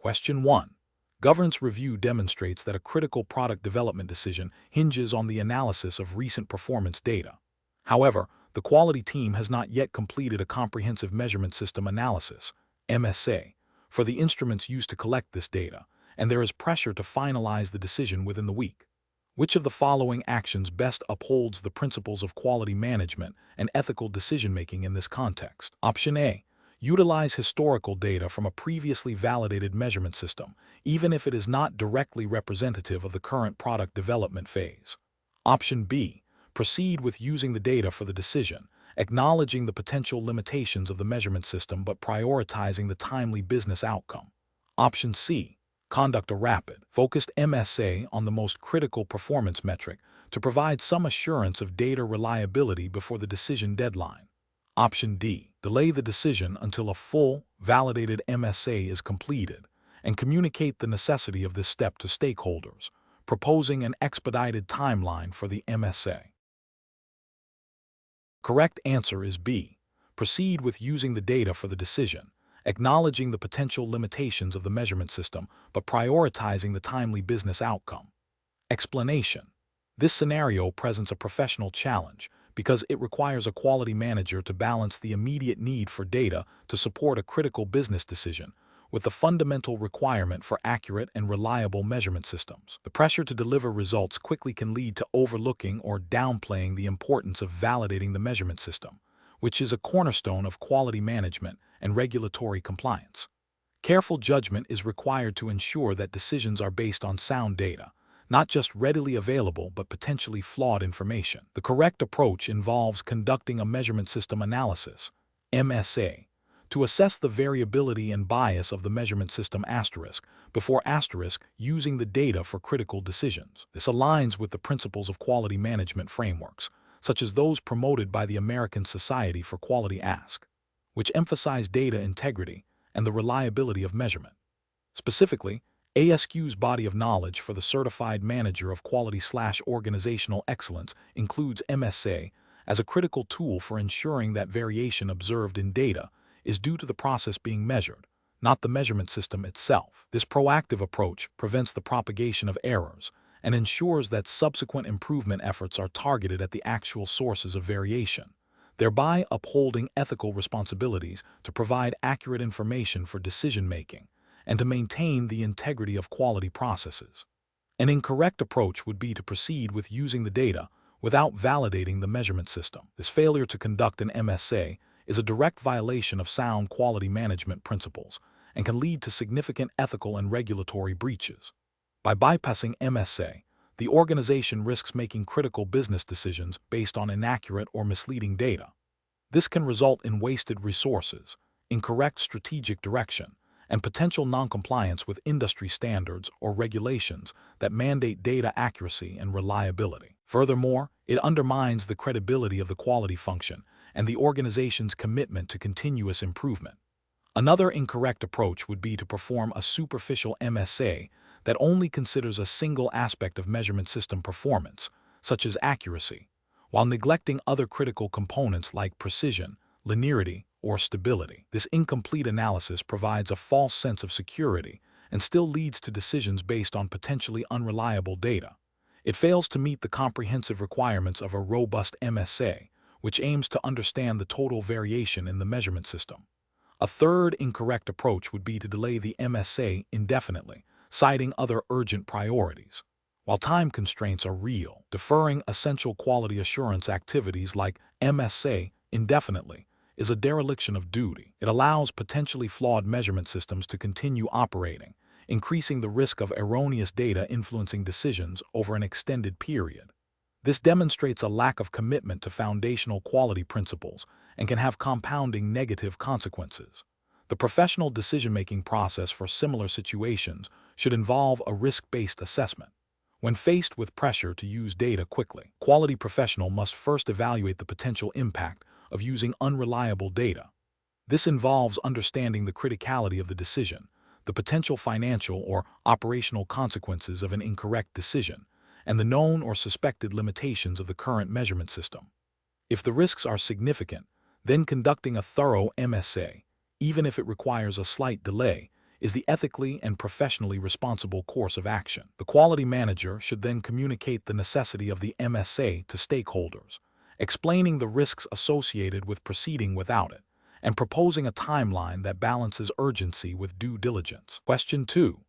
Question 1. Governance review demonstrates that a critical product development decision hinges on the analysis of recent performance data. However, the quality team has not yet completed a comprehensive measurement system analysis, MSA, for the instruments used to collect this data, and there is pressure to finalize the decision within the week. Which of the following actions best upholds the principles of quality management and ethical decision-making in this context? Option A. Utilize historical data from a previously validated measurement system, even if it is not directly representative of the current product development phase. Option B. Proceed with using the data for the decision, acknowledging the potential limitations of the measurement system but prioritizing the timely business outcome. Option C. Conduct a rapid, focused MSA on the most critical performance metric to provide some assurance of data reliability before the decision deadline. Option D. Delay the decision until a full, validated MSA is completed and communicate the necessity of this step to stakeholders, proposing an expedited timeline for the MSA. Correct answer is B. Proceed with using the data for the decision, acknowledging the potential limitations of the measurement system but prioritizing the timely business outcome. Explanation. This scenario presents a professional challenge because it requires a quality manager to balance the immediate need for data to support a critical business decision with the fundamental requirement for accurate and reliable measurement systems. The pressure to deliver results quickly can lead to overlooking or downplaying the importance of validating the measurement system, which is a cornerstone of quality management and regulatory compliance. Careful judgment is required to ensure that decisions are based on sound data, not just readily available but potentially flawed information. The correct approach involves conducting a measurement system analysis, MSA, to assess the variability and bias of the measurement system before using the data for critical decisions. This aligns with the principles of quality management frameworks, such as those promoted by the American Society for Quality which emphasize data integrity and the reliability of measurement. Specifically, ASQ's body of knowledge for the Certified Manager of Quality/Organizational Excellence includes MSA as a critical tool for ensuring that variation observed in data is due to the process being measured, not the measurement system itself. This proactive approach prevents the propagation of errors and ensures that subsequent improvement efforts are targeted at the actual sources of variation, thereby upholding ethical responsibilities to provide accurate information for decision-making and to maintain the integrity of quality processes. An incorrect approach would be to proceed with using the data without validating the measurement system. This failure to conduct an MSA is a direct violation of sound quality management principles and can lead to significant ethical and regulatory breaches. By bypassing MSA, the organization risks making critical business decisions based on inaccurate or misleading data. This can result in wasted resources, incorrect strategic direction, and potential noncompliance with industry standards or regulations that mandate data accuracy and reliability. Furthermore, it undermines the credibility of the quality function and the organization's commitment to continuous improvement. Another incorrect approach would be to perform a superficial MSA that only considers a single aspect of measurement system performance, such as accuracy, while neglecting other critical components like precision, linearity, or stability. This incomplete analysis provides a false sense of security and still leads to decisions based on potentially unreliable data. It fails to meet the comprehensive requirements of a robust MSA, which aims to understand the total variation in the measurement system. A third incorrect approach would be to delay the MSA indefinitely, citing other urgent priorities. While time constraints are real, deferring essential quality assurance activities like MSA indefinitely is a dereliction of duty. It allows potentially flawed measurement systems to continue operating, increasing the risk of erroneous data influencing decisions over an extended period. This demonstrates a lack of commitment to foundational quality principles and can have compounding negative consequences. The professional decision-making process for similar situations should involve a risk-based assessment. When faced with pressure to use data quickly, quality professional must first evaluate the potential impact of using unreliable data. This involves understanding the criticality of the decision, the potential financial or operational consequences of an incorrect decision, and the known or suspected limitations of the current measurement system. If the risks are significant, then conducting a thorough MSA, even if it requires a slight delay, is the ethically and professionally responsible course of action. The quality manager should then communicate the necessity of the MSA to stakeholders, explaining the risks associated with proceeding without it, and proposing a timeline that balances urgency with due diligence. Question 2.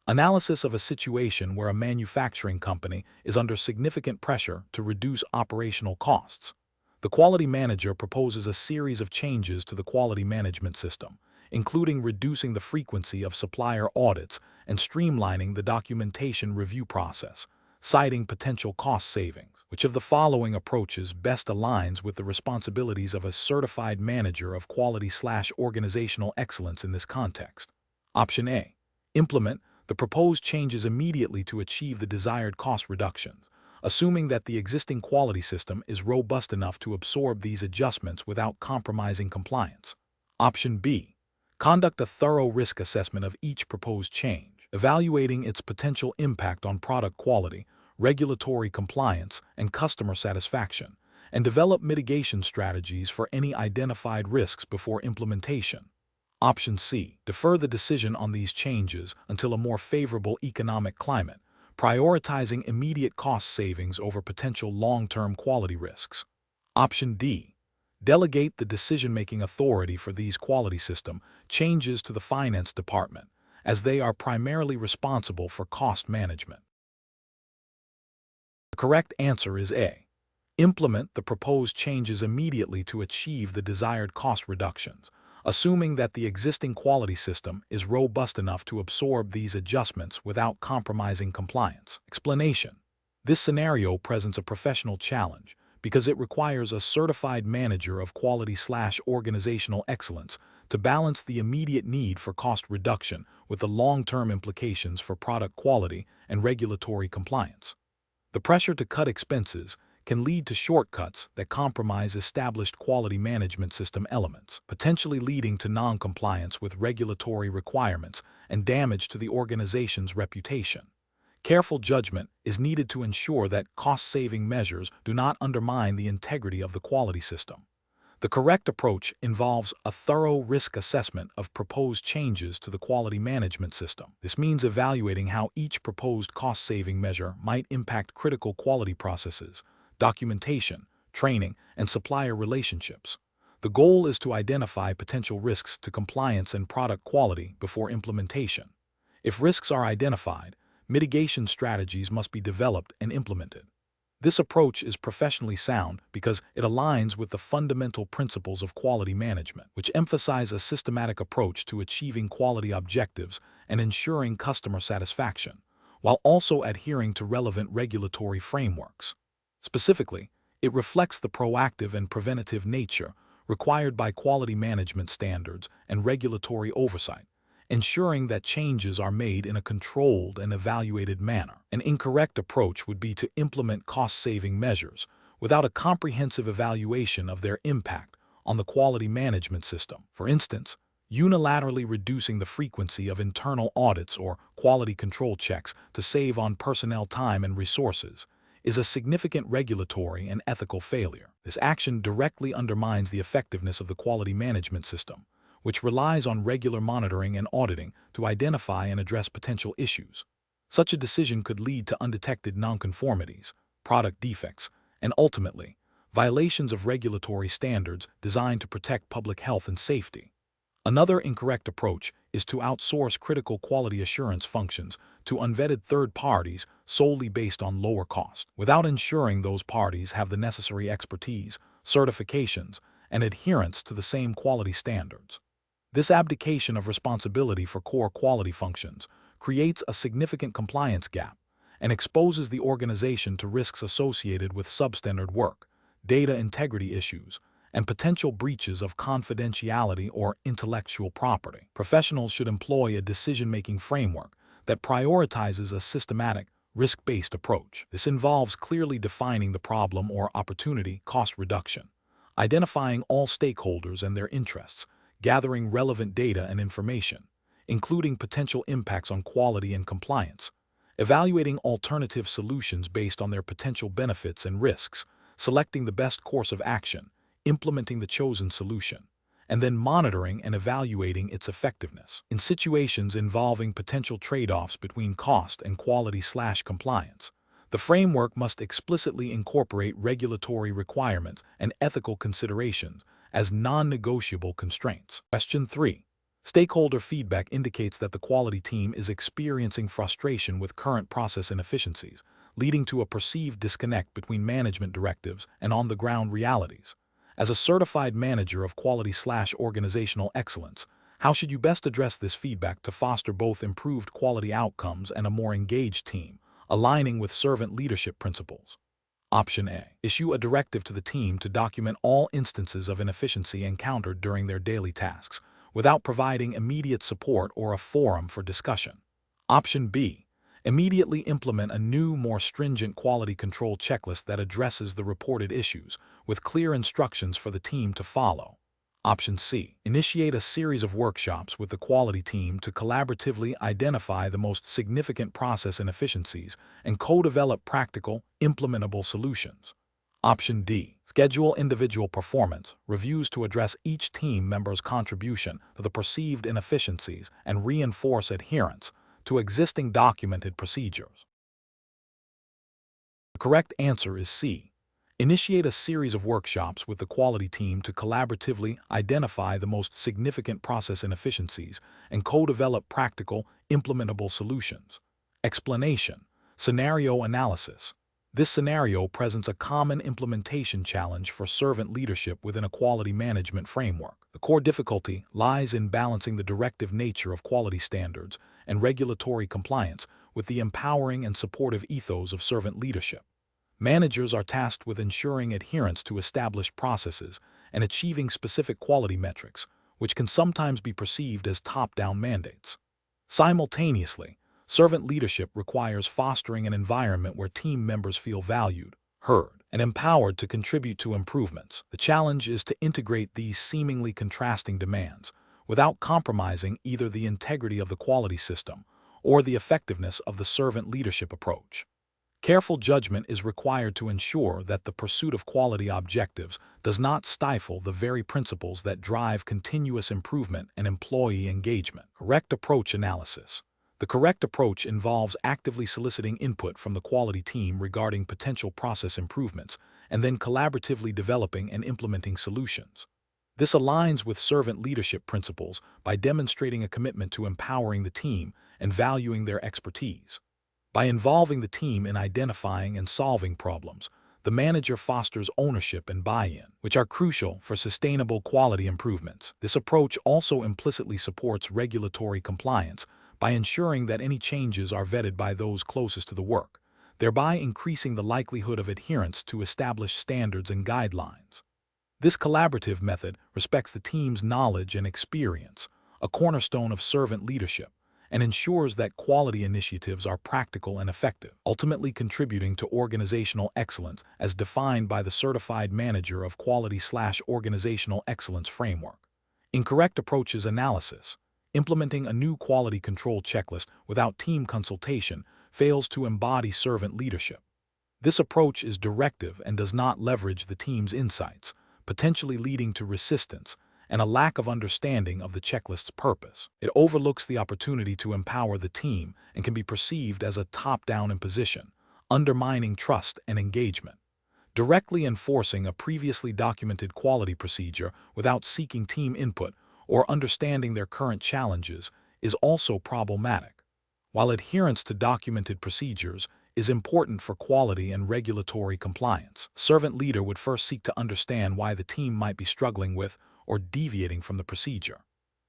Analysis of a situation where a manufacturing company is under significant pressure to reduce operational costs. The quality manager proposes a series of changes to the quality management system, including reducing the frequency of supplier audits and streamlining the documentation review process, citing potential cost savings. Which of the following approaches best aligns with the responsibilities of a certified manager of quality/organizational excellence in this context? Option A. Implement the proposed changes immediately to achieve the desired cost reductions, assuming that the existing quality system is robust enough to absorb these adjustments without compromising compliance. Option B. Conduct a thorough risk assessment of each proposed change, evaluating its potential impact on product quality, regulatory compliance, and customer satisfaction, and develop mitigation strategies for any identified risks before implementation. Option C. Defer the decision on these changes until a more favorable economic climate, prioritizing immediate cost savings over potential long-term quality risks. Option D. Delegate the decision-making authority for these quality system changes to the finance department, as they are primarily responsible for cost management. The correct answer is A. Implement the proposed changes immediately to achieve the desired cost reductions, assuming that the existing quality system is robust enough to absorb these adjustments without compromising compliance. Explanation. This scenario presents a professional challenge because it requires a certified manager of quality/organizational excellence to balance the immediate need for cost reduction with the long-term implications for product quality and regulatory compliance. The pressure to cut expenses can lead to shortcuts that compromise established quality management system elements, potentially leading to non-compliance with regulatory requirements and damage to the organization's reputation. Careful judgment is needed to ensure that cost-saving measures do not undermine the integrity of the quality system. The correct approach involves a thorough risk assessment of proposed changes to the quality management system. This means evaluating how each proposed cost-saving measure might impact critical quality processes, documentation, training, and supplier relationships. The goal is to identify potential risks to compliance and product quality before implementation. If risks are identified, mitigation strategies must be developed and implemented. This approach is professionally sound because it aligns with the fundamental principles of quality management, which emphasize a systematic approach to achieving quality objectives and ensuring customer satisfaction, while also adhering to relevant regulatory frameworks. Specifically, it reflects the proactive and preventative nature required by quality management standards and regulatory oversight, ensuring that changes are made in a controlled and evaluated manner. An incorrect approach would be to implement cost-saving measures without a comprehensive evaluation of their impact on the quality management system. For instance, unilaterally reducing the frequency of internal audits or quality control checks to save on personnel time and resources is a significant regulatory and ethical failure. This action directly undermines the effectiveness of the quality management system, which relies on regular monitoring and auditing to identify and address potential issues. Such a decision could lead to undetected nonconformities, product defects, and ultimately, violations of regulatory standards designed to protect public health and safety. Another incorrect approach is to outsource critical quality assurance functions to unvetted third parties solely based on lower cost, without ensuring those parties have the necessary expertise, certifications, and adherence to the same quality standards. This abdication of responsibility for core quality functions creates a significant compliance gap and exposes the organization to risks associated with substandard work, data integrity issues, and potential breaches of confidentiality or intellectual property. Professionals should employ a decision-making framework that prioritizes a systematic, risk-based approach. This involves clearly defining the problem or opportunity cost reduction, identifying all stakeholders and their interests, gathering relevant data and information, including potential impacts on quality and compliance, evaluating alternative solutions based on their potential benefits and risks, selecting the best course of action, implementing the chosen solution, and then monitoring and evaluating its effectiveness. In situations involving potential trade-offs between cost and quality/compliance, the framework must explicitly incorporate regulatory requirements and ethical considerations as non-negotiable constraints. Question 3. Stakeholder feedback indicates that the quality team is experiencing frustration with current process inefficiencies, leading to a perceived disconnect between management directives and on-the-ground realities. As a certified manager of quality/organizational excellence, how should you best address this feedback to foster both improved quality outcomes and a more engaged team, aligning with servant leadership principles? Option A. Issue a directive to the team to document all instances of inefficiency encountered during their daily tasks, without providing immediate support or a forum for discussion. Option B. Immediately implement a new, more stringent quality control checklist that addresses the reported issues, with clear instructions for the team to follow. Option C. Initiate a series of workshops with the quality team to collaboratively identify the most significant process inefficiencies and co-develop practical, implementable solutions. Option D. Schedule individual performance reviews to address each team member's contribution to the perceived inefficiencies and reinforce adherence to existing documented procedures. The correct answer is C. Initiate a series of workshops with the quality team to collaboratively identify the most significant process inefficiencies and co-develop practical, implementable solutions. Explanation. Scenario analysis. This scenario presents a common implementation challenge for servant leadership within a quality management framework. The core difficulty lies in balancing the directive nature of quality standards and regulatory compliance with the empowering and supportive ethos of servant leadership. Managers are tasked with ensuring adherence to established processes and achieving specific quality metrics, which can sometimes be perceived as top-down mandates. Simultaneously, servant leadership requires fostering an environment where team members feel valued, heard, and empowered to contribute to improvements. The challenge is to integrate these seemingly contrasting demands without compromising either the integrity of the quality system or the effectiveness of the servant leadership approach. Careful judgment is required to ensure that the pursuit of quality objectives does not stifle the very principles that drive continuous improvement and employee engagement. Correct approach analysis. The correct approach involves actively soliciting input from the quality team regarding potential process improvements and then collaboratively developing and implementing solutions. This aligns with servant leadership principles by demonstrating a commitment to empowering the team and valuing their expertise. By involving the team in identifying and solving problems, the manager fosters ownership and buy-in, which are crucial for sustainable quality improvements. This approach also implicitly supports regulatory compliance by ensuring that any changes are vetted by those closest to the work, thereby increasing the likelihood of adherence to established standards and guidelines. This collaborative method respects the team's knowledge and experience, a cornerstone of servant leadership, and ensures that quality initiatives are practical and effective, ultimately contributing to organizational excellence as defined by the Certified Manager of Quality/Organizational Excellence Framework. Incorrect approaches analysis. Implementing a new quality control checklist without team consultation fails to embody servant leadership. This approach is directive and does not leverage the team's insights, potentially leading to resistance and a lack of understanding of the checklist's purpose. It overlooks the opportunity to empower the team and can be perceived as a top-down imposition, undermining trust and engagement. Directly enforcing a previously documented quality procedure without seeking team input or understanding their current challenges is also problematic. While adherence to documented procedures is important for quality and regulatory compliance, a servant leader would first seek to understand why the team might be struggling with or deviating from the procedure.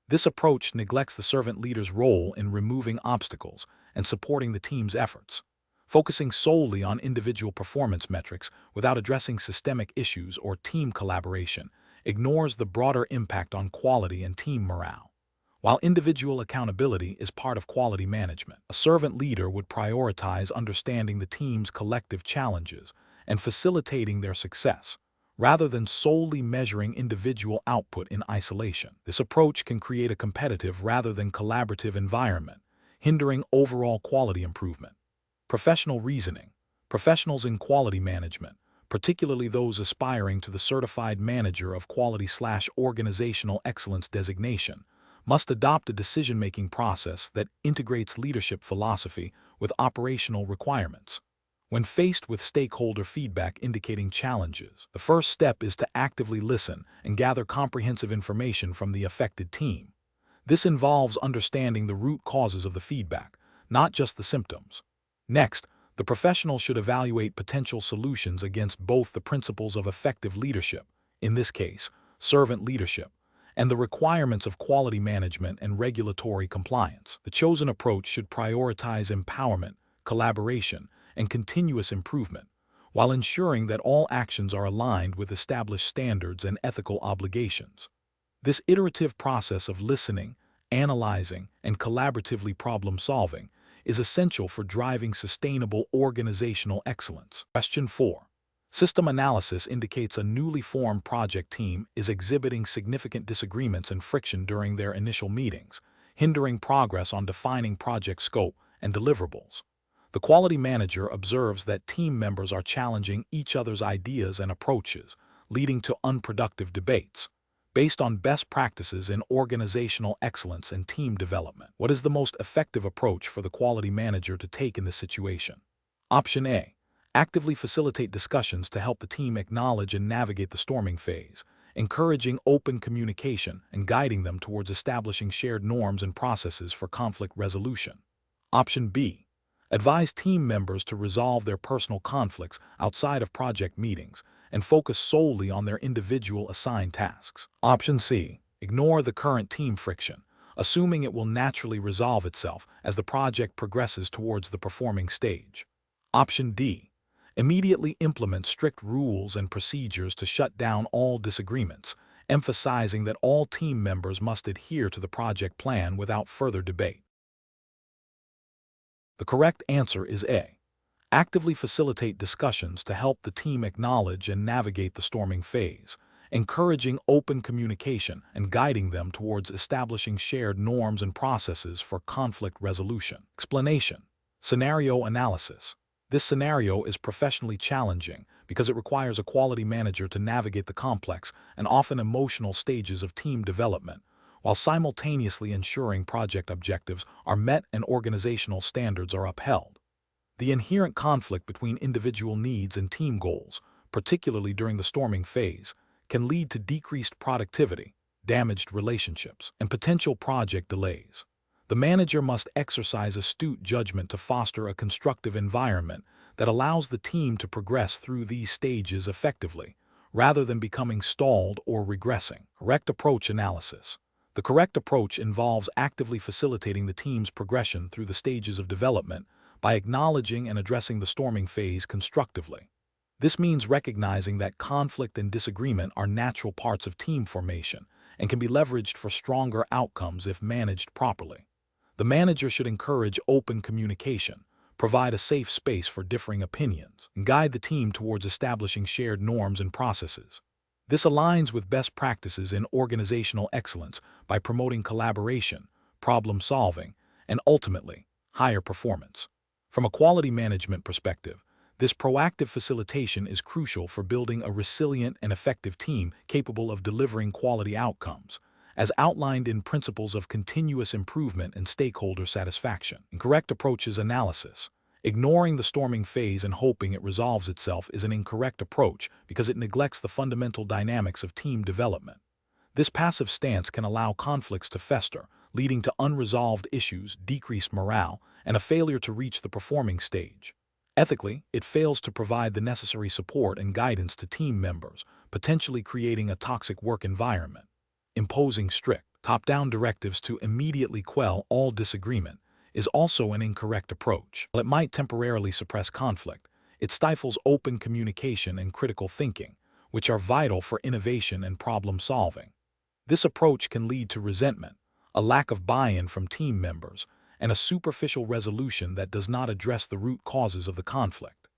This approach neglects the servant leader's role in removing obstacles and supporting the team's efforts. Focusing solely on individual performance metrics without addressing systemic issues or team collaboration ignores the broader impact on quality and team morale. While individual accountability is part of quality management, a servant leader would prioritize understanding the team's collective challenges and facilitating their success, rather than solely measuring individual output in isolation. This approach can create a competitive rather than collaborative environment, hindering overall quality improvement. Professional reasoning. Professionals in quality management particularly those aspiring to the Certified Manager of Quality/Organizational Excellence designation, must adopt a decision-making process that integrates leadership philosophy with operational requirements. When faced with stakeholder feedback indicating challenges, the first step is to actively listen and gather comprehensive information from the affected team. This involves understanding the root causes of the feedback, not just the symptoms. Next, the professional should evaluate potential solutions against both the principles of effective leadership, in this case, servant leadership, and the requirements of quality management and regulatory compliance. The chosen approach should prioritize empowerment, collaboration, and continuous improvement, while ensuring that all actions are aligned with established standards and ethical obligations. This iterative process of listening, analyzing, and collaboratively problem-solving is essential for driving sustainable organizational excellence. Question 4. System analysis indicates a newly formed project team is exhibiting significant disagreements and friction during their initial meetings, hindering progress on defining project scope and deliverables. The quality manager observes that team members are challenging each other's ideas and approaches, leading to unproductive debates. Based on best practices in organizational excellence and team development, what is the most effective approach for the quality manager to take in this situation? Option A. Actively facilitate discussions to help the team acknowledge and navigate the storming phase, encouraging open communication and guiding them towards establishing shared norms and processes for conflict resolution. Option B. Advise team members to resolve their personal conflicts outside of project meetings and focus solely on their individual assigned tasks. Option C. Ignore the current team friction, assuming it will naturally resolve itself as the project progresses towards the performing stage. Option D. Immediately implement strict rules and procedures to shut down all disagreements, emphasizing that all team members must adhere to the project plan without further debate. The correct answer is A. Actively facilitate discussions to help the team acknowledge and navigate the storming phase, encouraging open communication and guiding them towards establishing shared norms and processes for conflict resolution. Explanation. Scenario analysis. This scenario is professionally challenging because it requires a quality manager to navigate the complex and often emotional stages of team development, while simultaneously ensuring project objectives are met and organizational standards are upheld. The inherent conflict between individual needs and team goals, particularly during the storming phase, can lead to decreased productivity, damaged relationships, and potential project delays. The manager must exercise astute judgment to foster a constructive environment that allows the team to progress through these stages effectively, rather than becoming stalled or regressing. Correct approach analysis. The correct approach involves actively facilitating the team's progression through the stages of development by acknowledging and addressing the storming phase constructively. This means recognizing that conflict and disagreement are natural parts of team formation and can be leveraged for stronger outcomes if managed properly. The manager should encourage open communication, provide a safe space for differing opinions, and guide the team towards establishing shared norms and processes. This aligns with best practices in organizational excellence by promoting collaboration, problem-solving, and ultimately, higher performance. From a quality management perspective, this proactive facilitation is crucial for building a resilient and effective team capable of delivering quality outcomes, as outlined in principles of continuous improvement and stakeholder satisfaction. Incorrect approaches analysis. Ignoring the storming phase and hoping it resolves itself is an incorrect approach because it neglects the fundamental dynamics of team development. This passive stance can allow conflicts to fester, leading to unresolved issues, decreased morale, and a failure to reach the performing stage. Ethically, it fails to provide the necessary support and guidance to team members, potentially creating a toxic work environment. Imposing strict, top-down directives to immediately quell all disagreement is also an incorrect approach. While it might temporarily suppress conflict, it stifles open communication and critical thinking, which are vital for innovation and problem-solving. This approach can lead to resentment, a lack of buy-in from team members, and a superficial resolution that does not address the root causes of the conflict.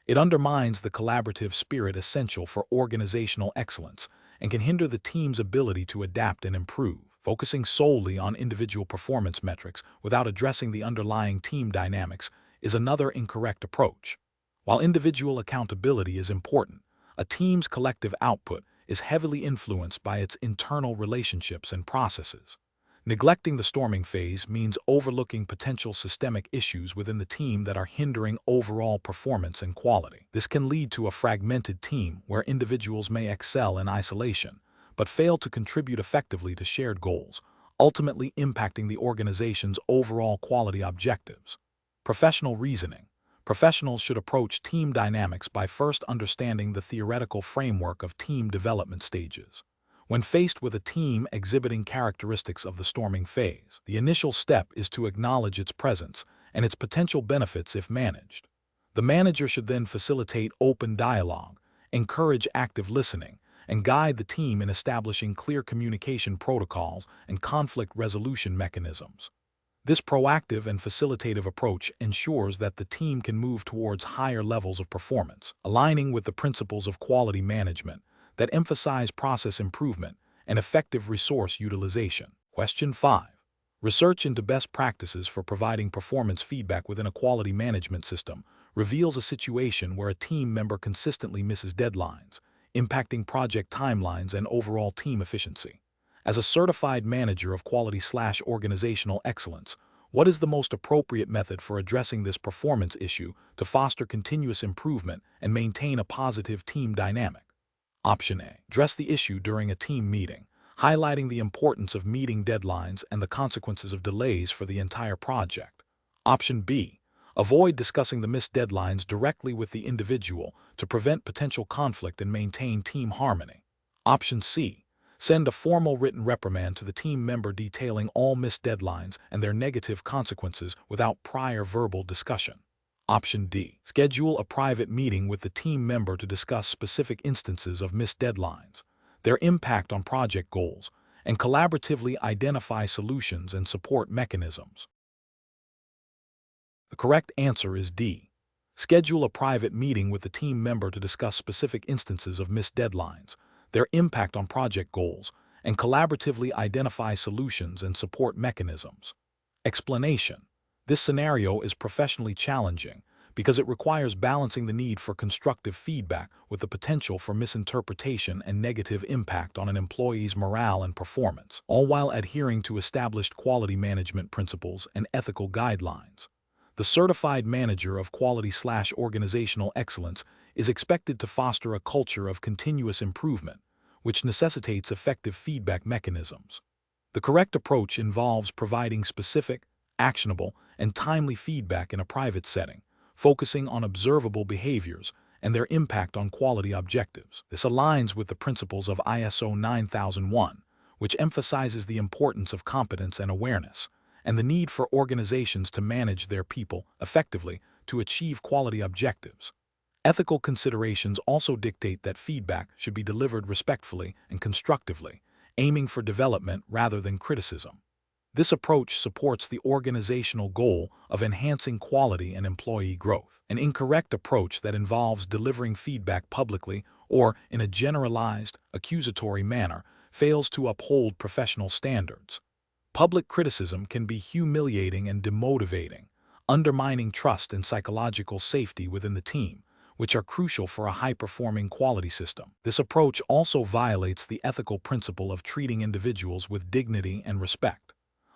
It undermines the collaborative spirit essential for organizational excellence and can hinder the team's ability to adapt and improve. Focusing solely on individual performance metrics without addressing the underlying team dynamics is another incorrect approach. While individual accountability is important, A team's collective output is heavily influenced by its internal relationships and processes. Neglecting the storming phase means overlooking potential systemic issues within the team that are hindering overall performance and quality. This can lead to a fragmented team where individuals may excel in isolation, but fail to contribute effectively to shared goals, ultimately impacting the organization's overall quality objectives. Professional reasoning. Professionals should approach team dynamics by first understanding the theoretical framework of team development stages. When faced with a team exhibiting characteristics of the storming phase, the initial step is to acknowledge its presence and its potential benefits if managed. The manager should then facilitate open dialogue, encourage active listening, and guide the team in establishing clear communication protocols and conflict resolution mechanisms. This proactive and facilitative approach ensures that the team can move towards higher levels of performance, aligning with the principles of quality management that emphasize process improvement and effective resource utilization. Question 5. Research into best practices for providing performance feedback within a quality management system reveals a situation where a team member consistently misses deadlines, impacting project timelines and overall team efficiency. As a certified manager of quality/organizational excellence, what is the most appropriate method for addressing this performance issue to foster continuous improvement and maintain a positive team dynamic? Option A. Address the issue during a team meeting, highlighting the importance of meeting deadlines and the consequences of delays for the entire project. Option B. Avoid discussing the missed deadlines directly with the individual to prevent potential conflict and maintain team harmony. Option C. Send a formal written reprimand to the team member detailing all missed deadlines and their negative consequences without prior verbal discussion. Option D. Schedule a private meeting with the team member to discuss specific instances of missed deadlines, their impact on project goals, and collaboratively identify solutions and support mechanisms. The correct answer is D. Schedule a private meeting with the team member to discuss specific instances of missed deadlines, their impact on project goals, and collaboratively identify solutions and support mechanisms. Explanation. This scenario is professionally challenging because it requires balancing the need for constructive feedback with the potential for misinterpretation and negative impact on an employee's morale and performance, all while adhering to established quality management principles and ethical guidelines. The certified manager of quality/organizational excellence is expected to foster a culture of continuous improvement, which necessitates effective feedback mechanisms. The correct approach involves providing specific, actionable, and timely feedback in a private setting, focusing on observable behaviors and their impact on quality objectives. This aligns with the principles of ISO 9001, which emphasizes the importance of competence and awareness, and the need for organizations to manage their people effectively to achieve quality objectives. Ethical considerations also dictate that feedback should be delivered respectfully and constructively, aiming for development rather than criticism. This approach supports the organizational goal of enhancing quality and employee growth. An incorrect approach that involves delivering feedback publicly or in a generalized, accusatory manner fails to uphold professional standards. Public criticism can be humiliating and demotivating, undermining trust and psychological safety within the team, which are crucial for a high-performing quality system. This approach also violates the ethical principle of treating individuals with dignity and respect.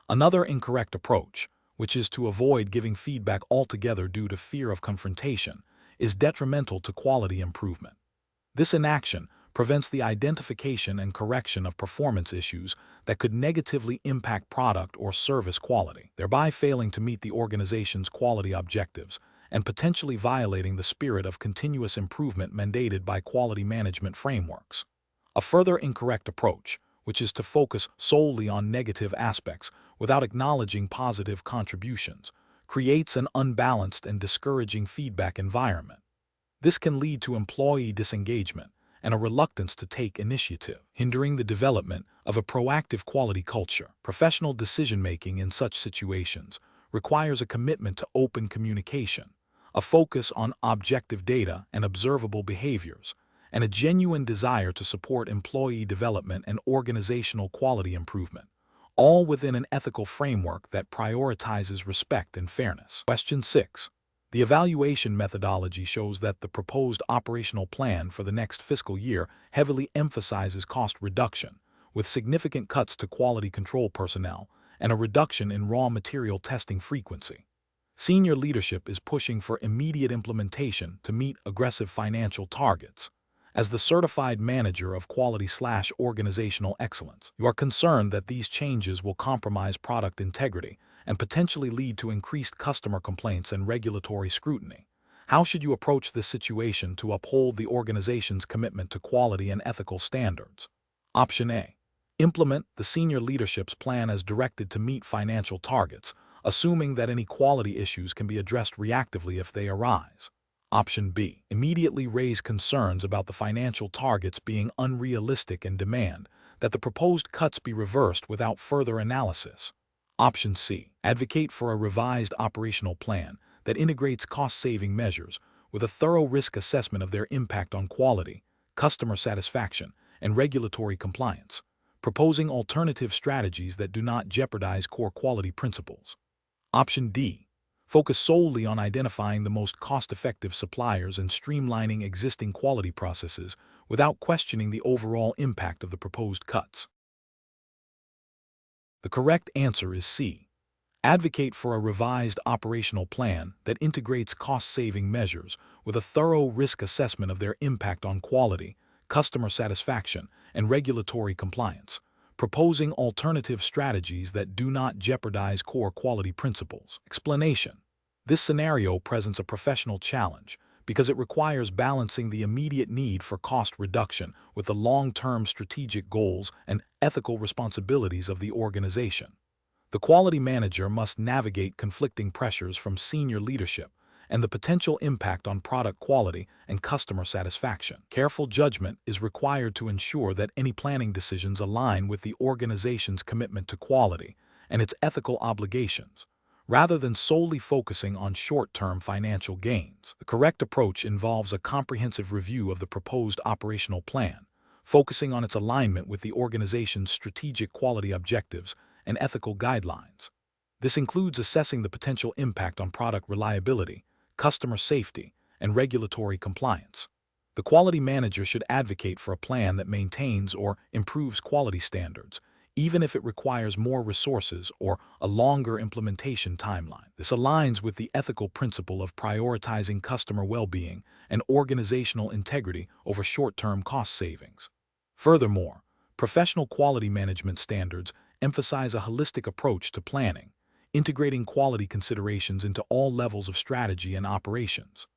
Another incorrect approach, which is to avoid giving feedback altogether due to fear of confrontation, is detrimental to quality improvement. This inaction prevents the identification and correction of performance issues that could negatively impact product or service quality, thereby failing to meet the organization's quality objectives and potentially violating the spirit of continuous improvement mandated by quality management frameworks. A further incorrect approach, which is to focus solely on negative aspects without acknowledging positive contributions, creates an unbalanced and discouraging feedback environment. This can lead to employee disengagement and a reluctance to take initiative, hindering the development of a proactive quality culture. Professional decision-making in such situations requires a commitment to open communication, a focus on objective data and observable behaviors, and a genuine desire to support employee development and organizational quality improvement, all within an ethical framework that prioritizes respect and fairness. Question 6. The evaluation methodology shows that the proposed operational plan for the next fiscal year heavily emphasizes cost reduction, with significant cuts to quality control personnel and a reduction in raw material testing frequency. Senior leadership is pushing for immediate implementation to meet aggressive financial targets. As the certified manager of quality/organizational excellence, you are concerned that these changes will compromise product integrity and potentially lead to increased customer complaints and regulatory scrutiny. How should you approach this situation to uphold the organization's commitment to quality and ethical standards? Option A. Implement the senior leadership's plan as directed to meet financial targets, assuming that any quality issues can be addressed reactively if they arise. Option B. Immediately raise concerns about the financial targets being unrealistic and demand that the proposed cuts be reversed without further analysis. Option C. Advocate for a revised operational plan that integrates cost-saving measures with a thorough risk assessment of their impact on quality, customer satisfaction, and regulatory compliance, proposing alternative strategies that do not jeopardize core quality principles. Option D. Focus solely on identifying the most cost-effective suppliers and streamlining existing quality processes without questioning the overall impact of the proposed cuts. The correct answer is C. Advocate for a revised operational plan that integrates cost-saving measures with a thorough risk assessment of their impact on quality, customer satisfaction, and regulatory compliance, proposing alternative strategies that do not jeopardize core quality principles. Explanation. This scenario presents a professional challenge because it requires balancing the immediate need for cost reduction with the long-term strategic goals and ethical responsibilities of the organization. The quality manager must navigate conflicting pressures from senior leadership and the potential impact on product quality and customer satisfaction. Careful judgment is required to ensure that any planning decisions align with the organization's commitment to quality and its ethical obligations, rather than solely focusing on short-term financial gains. The correct approach involves a comprehensive review of the proposed operational plan, focusing on its alignment with the organization's strategic quality objectives and ethical guidelines. This includes assessing the potential impact on product reliability, customer safety, and regulatory compliance. The quality manager should advocate for a plan that maintains or improves quality standards, even if it requires more resources or a longer implementation timeline. This aligns with the ethical principle of prioritizing customer well-being and organizational integrity over short-term cost savings. Furthermore, professional quality management standards emphasize a holistic approach to planning, integrating quality considerations into all levels of strategy and operations.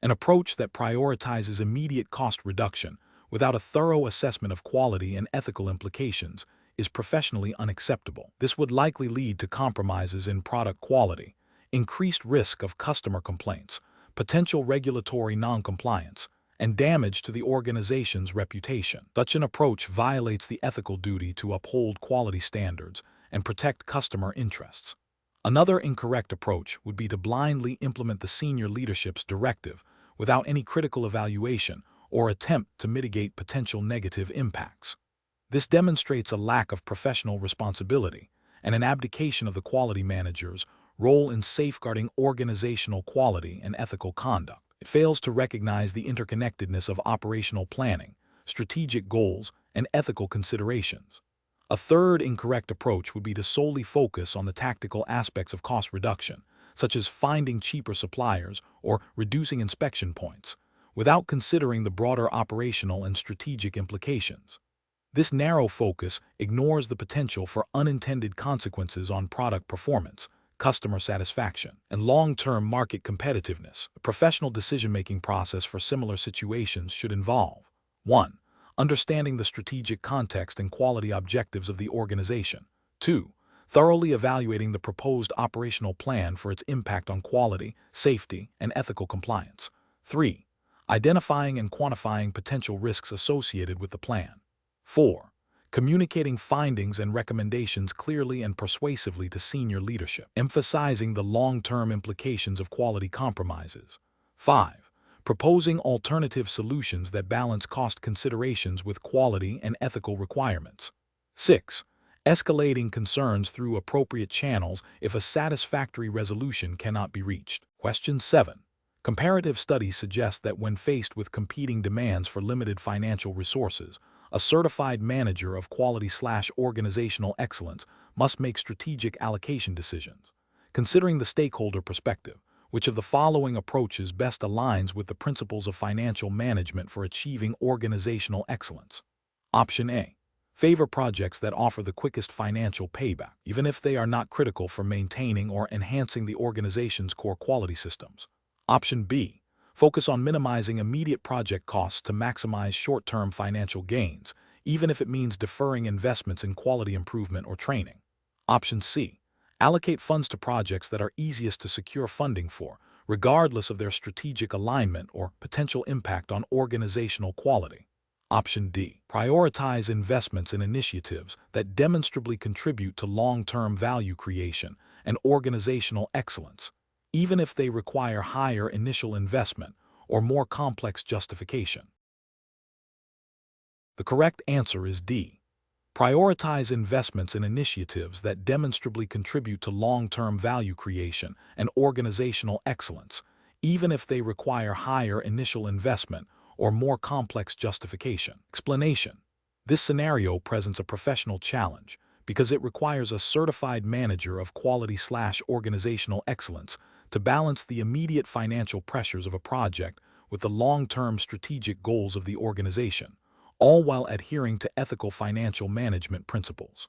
An approach that prioritizes immediate cost reduction without a thorough assessment of quality and ethical implications is professionally unacceptable. This would likely lead to compromises in product quality, increased risk of customer complaints, potential regulatory non-compliance, and damage to the organization's reputation. Such an approach violates the ethical duty to uphold quality standards and protect customer interests. Another incorrect approach would be to blindly implement the senior leadership's directive without any critical evaluation or attempt to mitigate potential negative impacts. This demonstrates a lack of professional responsibility and an abdication of the quality manager's role in safeguarding organizational quality and ethical conduct. It fails to recognize the interconnectedness of operational planning, strategic goals, and ethical considerations. A third incorrect approach would be to solely focus on the tactical aspects of cost reduction, such as finding cheaper suppliers or reducing inspection points, without considering the broader operational and strategic implications. This narrow focus ignores the potential for unintended consequences on product performance, customer satisfaction, and long-term market competitiveness. A professional decision-making process for similar situations should involve 1. Understanding the strategic context and quality objectives of the organization. 2. Thoroughly evaluating the proposed operational plan for its impact on quality, safety, and ethical compliance. 3. Identifying and quantifying potential risks associated with the plan. 4. Communicating findings and recommendations clearly and persuasively to senior leadership, emphasizing the long-term implications of quality compromises. 5. Proposing alternative solutions that balance cost considerations with quality and ethical requirements. 6. Escalating concerns through appropriate channels if a satisfactory resolution cannot be reached. Question 7. Comparative studies suggest that when faced with competing demands for limited financial resources, a certified manager of quality/organizational excellence must make strategic allocation decisions. Considering the stakeholder perspective, which of the following approaches best aligns with the principles of financial management for achieving organizational excellence? Option A. Favor projects that offer the quickest financial payback, even if they are not critical for maintaining or enhancing the organization's core quality systems. Option B. Focus on minimizing immediate project costs to maximize short-term financial gains, even if it means deferring investments in quality improvement or training. Option C. Allocate funds to projects that are easiest to secure funding for, regardless of their strategic alignment or potential impact on organizational quality. Option D. Prioritize investments in initiatives that demonstrably contribute to long-term value creation and organizational excellence, even if they require higher initial investment or more complex justification. The correct answer is D. Prioritize investments in initiatives that demonstrably contribute to long-term value creation and organizational excellence, even if they require higher initial investment or more complex justification. Explanation. This scenario presents a professional challenge because it requires a certified manager of quality/organizational excellence to balance the immediate financial pressures of a project with the long-term strategic goals of the organization, all while adhering to ethical financial management principles.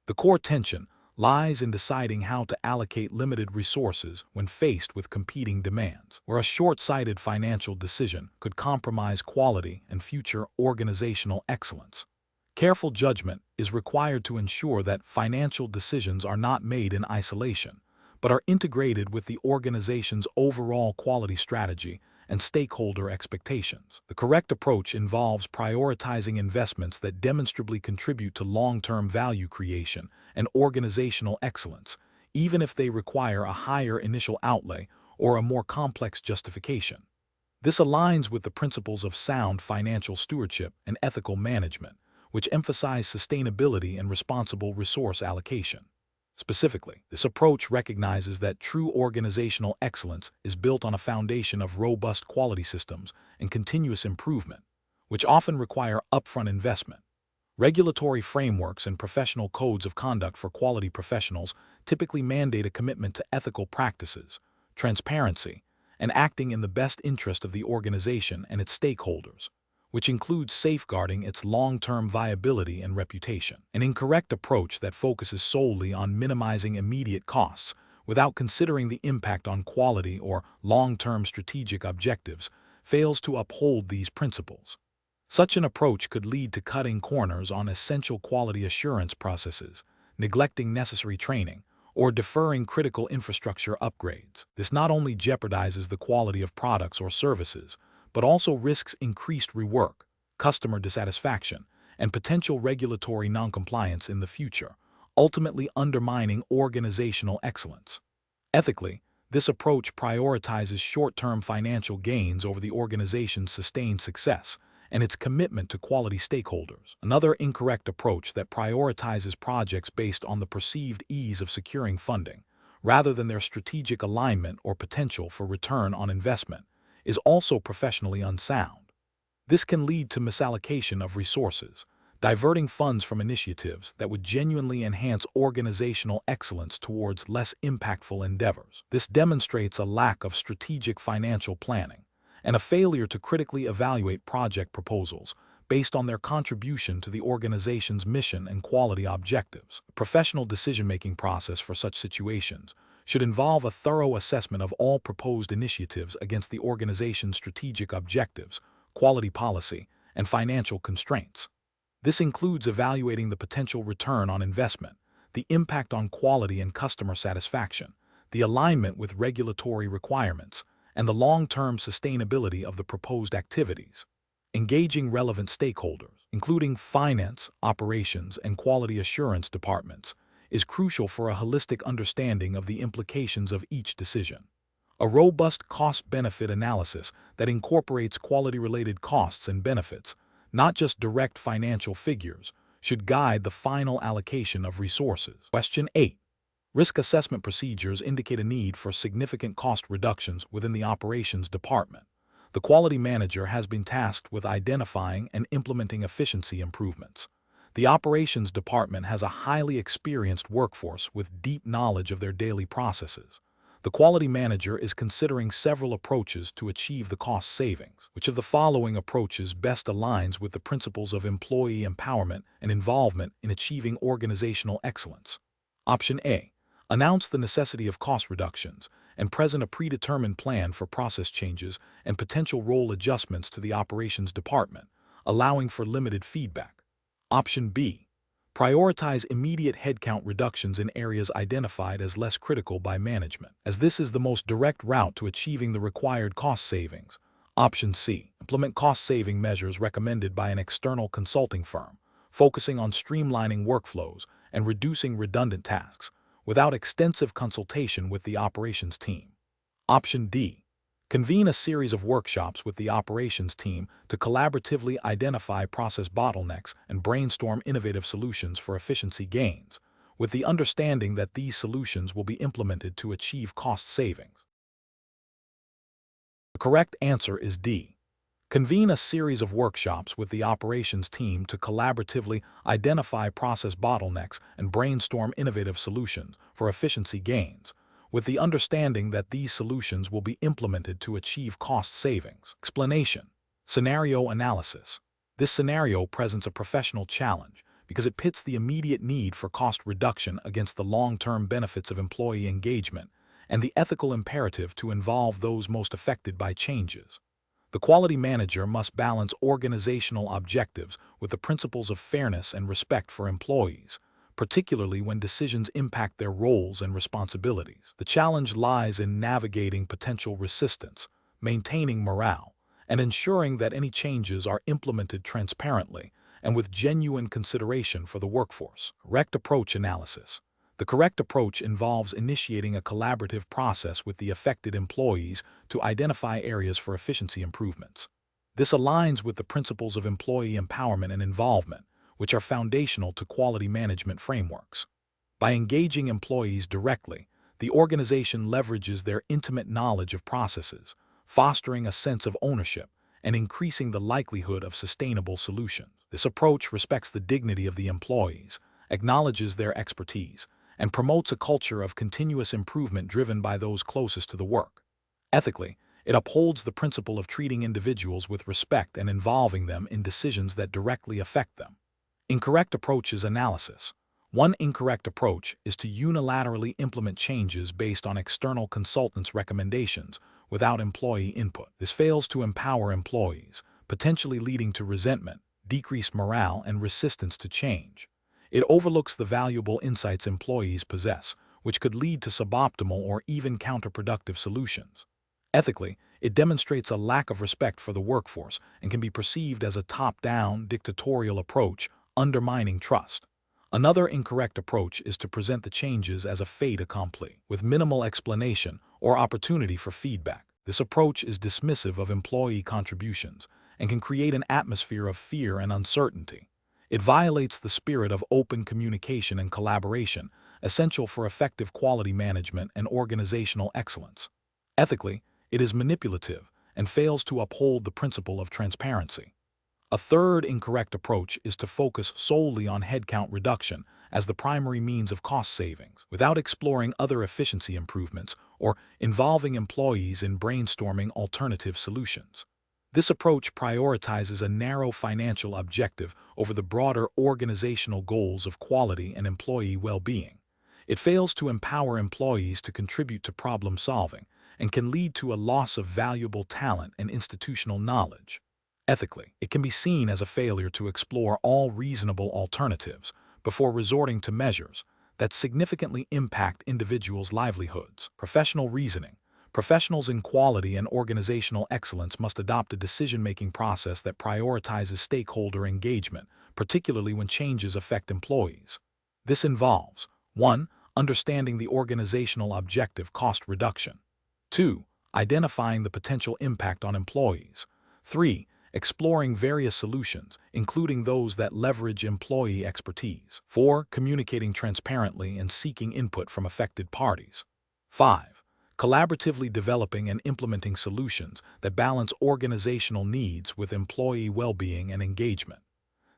The core tension lies in deciding how to allocate limited resources when faced with competing demands, where a short-sighted financial decision could compromise quality and future organizational excellence. Careful judgment is required to ensure that financial decisions are not made in isolation, but are integrated with the organization's overall quality strategy and stakeholder expectations. The correct approach involves prioritizing investments that demonstrably contribute to long-term value creation and organizational excellence, even if they require a higher initial outlay or a more complex justification. This aligns with the principles of sound financial stewardship and ethical management, which emphasize sustainability and responsible resource allocation. Specifically, this approach recognizes that true organizational excellence is built on a foundation of robust quality systems and continuous improvement, which often require upfront investment. Regulatory frameworks and professional codes of conduct for quality professionals typically mandate a commitment to ethical practices, transparency, and acting in the best interest of the organization and its stakeholders, which includes safeguarding its long-term viability and reputation. An incorrect approach that focuses solely on minimizing immediate costs without considering the impact on quality or long-term strategic objectives fails to uphold these principles. Such an approach could lead to cutting corners on essential quality assurance processes, neglecting necessary training, or deferring critical infrastructure upgrades. This not only jeopardizes the quality of products or services, but also risks increased rework, customer dissatisfaction, and potential regulatory noncompliance in the future, ultimately undermining organizational excellence. Ethically, this approach prioritizes short-term financial gains over the organization's sustained success and its commitment to quality stakeholders. Another incorrect approach that prioritizes projects based on the perceived ease of securing funding, rather than their strategic alignment or potential for return on investment, is also professionally unsound. This can lead to misallocation of resources, diverting funds from initiatives that would genuinely enhance organizational excellence towards less impactful endeavors. This demonstrates a lack of strategic financial planning and a failure to critically evaluate project proposals based on their contribution to the organization's mission and quality objectives. The professional decision-making process for such situations should involve a thorough assessment of all proposed initiatives against the organization's strategic objectives, quality policy, and financial constraints. This includes evaluating the potential return on investment, the impact on quality and customer satisfaction, the alignment with regulatory requirements, and the long-term sustainability of the proposed activities. Engaging relevant stakeholders, including finance, operations, and quality assurance departments, is crucial for a holistic understanding of the implications of each decision. A robust cost-benefit analysis that incorporates quality-related costs and benefits, not just direct financial figures, should guide the final allocation of resources. Question 8. Risk assessment procedures indicate a need for significant cost reductions within the operations department. The quality manager has been tasked with identifying and implementing efficiency improvements. The operations department has a highly experienced workforce with deep knowledge of their daily processes. The quality manager is considering several approaches to achieve the cost savings. Which of the following approaches best aligns with the principles of employee empowerment and involvement in achieving organizational excellence? Option A. Announce the necessity of cost reductions and present a predetermined plan for process changes and potential role adjustments to the operations department, allowing for limited feedback. Option B. Prioritize immediate headcount reductions in areas identified as less critical by management, as this is the most direct route to achieving the required cost savings. Option C. Implement cost-saving measures recommended by an external consulting firm, focusing on streamlining workflows and reducing redundant tasks, without extensive consultation with the operations team. Option D. Convene a series of workshops with the operations team to collaboratively identify process bottlenecks and brainstorm innovative solutions for efficiency gains, with the understanding that these solutions will be implemented to achieve cost savings. The correct answer is D. Convene a series of workshops with the operations team to collaboratively identify process bottlenecks and brainstorm innovative solutions for efficiency gains, with the understanding that these solutions will be implemented to achieve cost savings. Explanation. Scenario analysis. This scenario presents a professional challenge because it pits the immediate need for cost reduction against the long-term benefits of employee engagement and the ethical imperative to involve those most affected by changes. The quality manager must balance organizational objectives with the principles of fairness and respect for employees, particularly when decisions impact their roles and responsibilities. The challenge lies in navigating potential resistance, maintaining morale, and ensuring that any changes are implemented transparently and with genuine consideration for the workforce. Correct approach analysis. The correct approach involves initiating a collaborative process with the affected employees to identify areas for efficiency improvements. This aligns with the principles of employee empowerment and involvement, which are foundational to quality management frameworks. By engaging employees directly, the organization leverages their intimate knowledge of processes, fostering a sense of ownership and increasing the likelihood of sustainable solutions. This approach respects the dignity of the employees, acknowledges their expertise, and promotes a culture of continuous improvement driven by those closest to the work. Ethically, it upholds the principle of treating individuals with respect and involving them in decisions that directly affect them. Incorrect approaches analysis. One incorrect approach is to unilaterally implement changes based on external consultants' recommendations without employee input. This fails to empower employees, potentially leading to resentment, decreased morale, and resistance to change. It overlooks the valuable insights employees possess, which could lead to suboptimal or even counterproductive solutions. Ethically, it demonstrates a lack of respect for the workforce and can be perceived as a top-down, dictatorial approach, undermining trust. Another incorrect approach is to present the changes as a fait accompli, with minimal explanation or opportunity for feedback. This approach is dismissive of employee contributions and can create an atmosphere of fear and uncertainty. It violates the spirit of open communication and collaboration, essential for effective quality management and organizational excellence. Ethically, it is manipulative and fails to uphold the principle of transparency. A third incorrect approach is to focus solely on headcount reduction as the primary means of cost savings, without exploring other efficiency improvements or involving employees in brainstorming alternative solutions. This approach prioritizes a narrow financial objective over the broader organizational goals of quality and employee well-being. It fails to empower employees to contribute to problem solving and can lead to a loss of valuable talent and institutional knowledge. Ethically, it can be seen as a failure to explore all reasonable alternatives before resorting to measures that significantly impact individuals' livelihoods. Professional reasoning. Professionals in quality and organizational excellence must adopt a decision-making process that prioritizes stakeholder engagement, particularly when changes affect employees. This involves 1. Understanding the organizational objective, cost reduction. 2. Identifying the potential impact on employees. 3. exploring various solutions, including those that leverage employee expertise. 4. Communicating transparently and seeking input from affected parties. 5. Collaboratively developing and implementing solutions that balance organizational needs with employee well-being and engagement.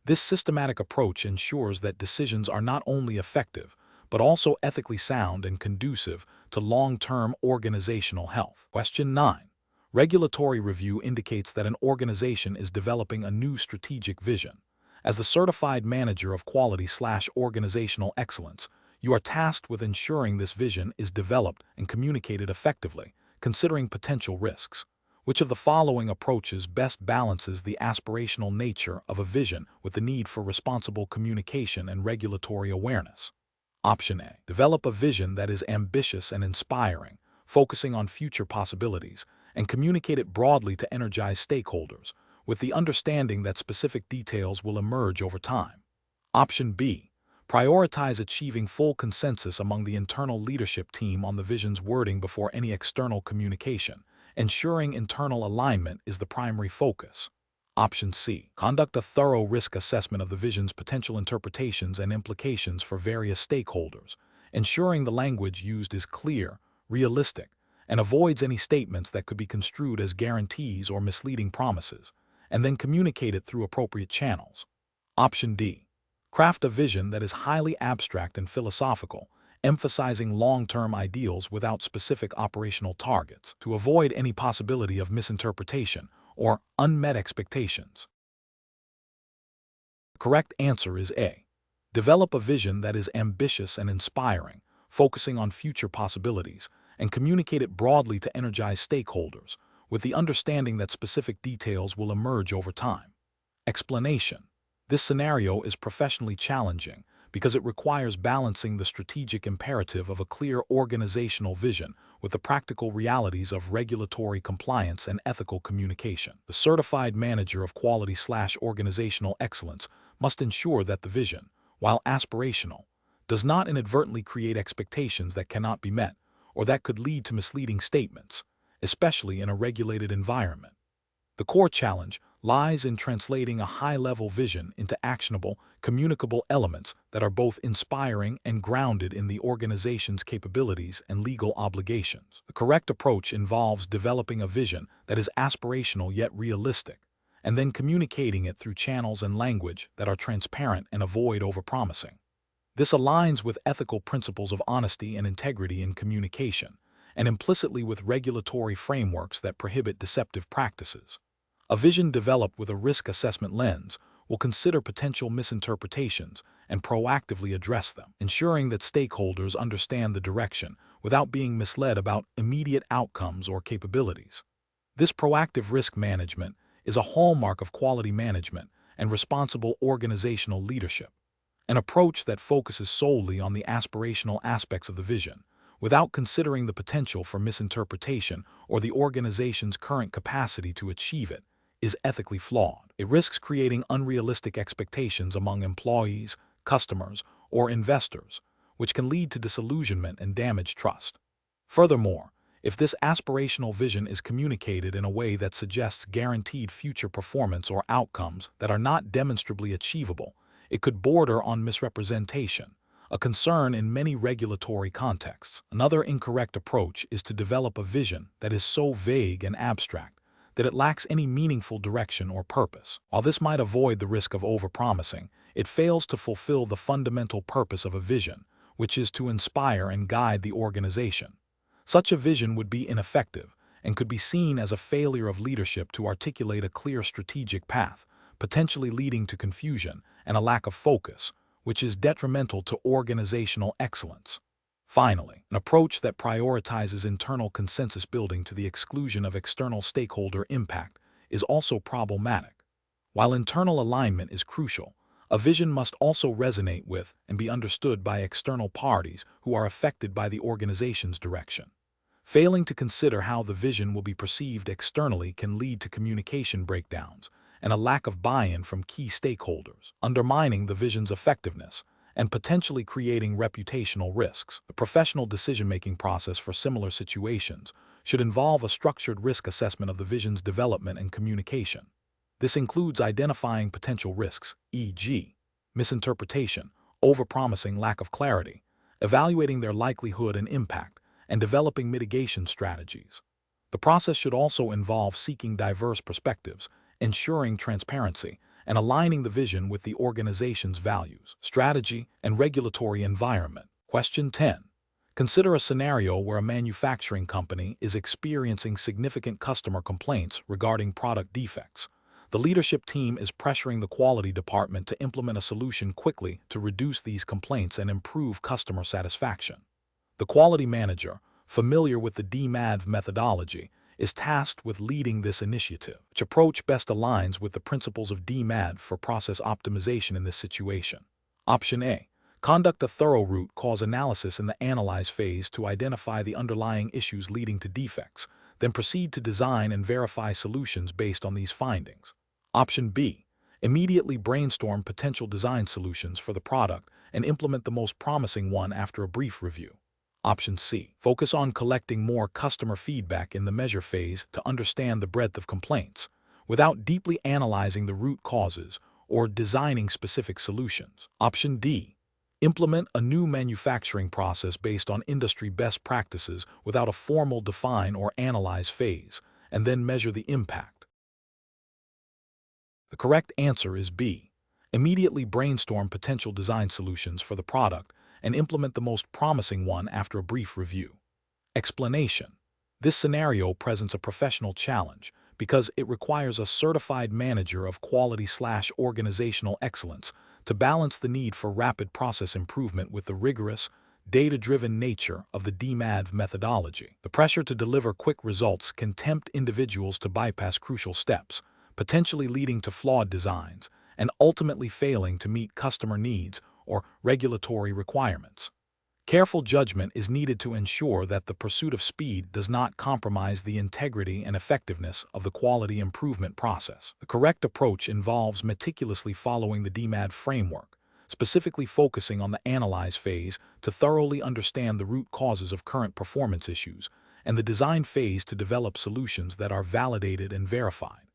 This systematic approach ensures that decisions are not only effective, but also ethically sound and conducive to long-term organizational health. Question 9. Regulatory review indicates that an organization is developing a new strategic vision. As the certified manager of quality/organizational excellence, you are tasked with ensuring this vision is developed and communicated effectively, considering potential risks. Which of the following approaches best balances the aspirational nature of a vision with the need for responsible communication and regulatory awareness? Option A. Develop a vision that is ambitious and inspiring, focusing on future possibilities, and communicate it broadly to energize stakeholders, with the understanding that specific details will emerge over time. Option B. Prioritize achieving full consensus among the internal leadership team on the vision's wording before any external communication, ensuring internal alignment is the primary focus. Option C. Conduct a thorough risk assessment of the vision's potential interpretations and implications for various stakeholders, ensuring the language used is clear, realistic, and avoids any statements that could be construed as guarantees or misleading promises, and then communicate it through appropriate channels. Option D. Craft a vision that is highly abstract and philosophical, emphasizing long-term ideals without specific operational targets, to avoid any possibility of misinterpretation or unmet expectations. The correct answer is A. Develop a vision that is ambitious and inspiring, focusing on future possibilities, and communicate it broadly to energize stakeholders, with the understanding that specific details will emerge over time. Explanation. This scenario is professionally challenging because it requires balancing the strategic imperative of a clear organizational vision with the practical realities of regulatory compliance and ethical communication. The certified manager of quality/organizational excellence must ensure that the vision, while aspirational, does not inadvertently create expectations that cannot be met or that could lead to misleading statements, especially in a regulated environment. The core challenge lies in translating a high-level vision into actionable, communicable elements that are both inspiring and grounded in the organization's capabilities and legal obligations. The correct approach involves developing a vision that is aspirational yet realistic, and then communicating it through channels and language that are transparent and avoid overpromising. This aligns with ethical principles of honesty and integrity in communication, and implicitly with regulatory frameworks that prohibit deceptive practices. A vision developed with a risk assessment lens will consider potential misinterpretations and proactively address them, ensuring that stakeholders understand the direction without being misled about immediate outcomes or capabilities. This proactive risk management is a hallmark of quality management and responsible organizational leadership, an approach that focuses solely on the aspirational aspects of the vision, without considering the potential for misinterpretation or the organization's current capacity to achieve it, is ethically flawed. It risks creating unrealistic expectations among employees, customers, or investors, which can lead to disillusionment and damage trust. Furthermore, if this aspirational vision is communicated in a way that suggests guaranteed future performance or outcomes that are not demonstrably achievable, it could border on misrepresentation, a concern in many regulatory contexts. Another incorrect approach is to develop a vision that is so vague and abstract that it lacks any meaningful direction or purpose. While this might avoid the risk of overpromising, it fails to fulfill the fundamental purpose of a vision, which is to inspire and guide the organization. Such a vision would be ineffective and could be seen as a failure of leadership to articulate a clear strategic path, potentially leading to confusion and a lack of focus, which is detrimental to organizational excellence. Finally, an approach that prioritizes internal consensus building to the exclusion of external stakeholder impact is also problematic. While internal alignment is crucial, a vision must also resonate with and be understood by external parties who are affected by the organization's direction. Failing to consider how the vision will be perceived externally can lead to communication breakdowns and a lack of buy-in from key stakeholders, undermining the vision's effectiveness and potentially creating reputational risks. The professional decision-making process for similar situations should involve a structured risk assessment of the vision's development and communication. This includes identifying potential risks, e.g., misinterpretation, overpromising, lack of clarity, evaluating their likelihood and impact, and developing mitigation strategies. The process should also involve seeking diverse perspectives, ensuring transparency, and aligning the vision with the organization's values, strategy, and regulatory environment. Question 10. Consider a scenario where a manufacturing company is experiencing significant customer complaints regarding product defects. The leadership team is pressuring the quality department to implement a solution quickly to reduce these complaints and improve customer satisfaction. The quality manager, familiar with the DMAV methodology, is tasked with leading this initiative, which approach best aligns with the principles of DMAV for process optimization in this situation. Option A. Conduct a thorough root cause analysis in the analyze phase to identify the underlying issues leading to defects, then proceed to design and verify solutions based on these findings. Option B. Immediately brainstorm potential design solutions for the product and implement the most promising one after a brief review. Option C. Focus on collecting more customer feedback in the measure phase to understand the breadth of complaints, without deeply analyzing the root causes or designing specific solutions. Option D. Implement a new manufacturing process based on industry best practices without a formal define or analyze phase, and then measure the impact. The correct answer is B. Immediately brainstorm potential design solutions for the product and implement the most promising one after a brief review. Explanation. This scenario presents a professional challenge because it requires a certified manager of quality/organizational excellence to balance the need for rapid process improvement with the rigorous, data-driven nature of the DMAV methodology. The pressure to deliver quick results can tempt individuals to bypass crucial steps, potentially leading to flawed designs and ultimately failing to meet customer needs or regulatory requirements. Careful judgment is needed to ensure that the pursuit of speed does not compromise the integrity and effectiveness of the quality improvement process. The correct approach involves meticulously following the DMAV framework, specifically focusing on the analyze phase to thoroughly understand the root causes of current performance issues, and the design phase to develop solutions that are validated and verified.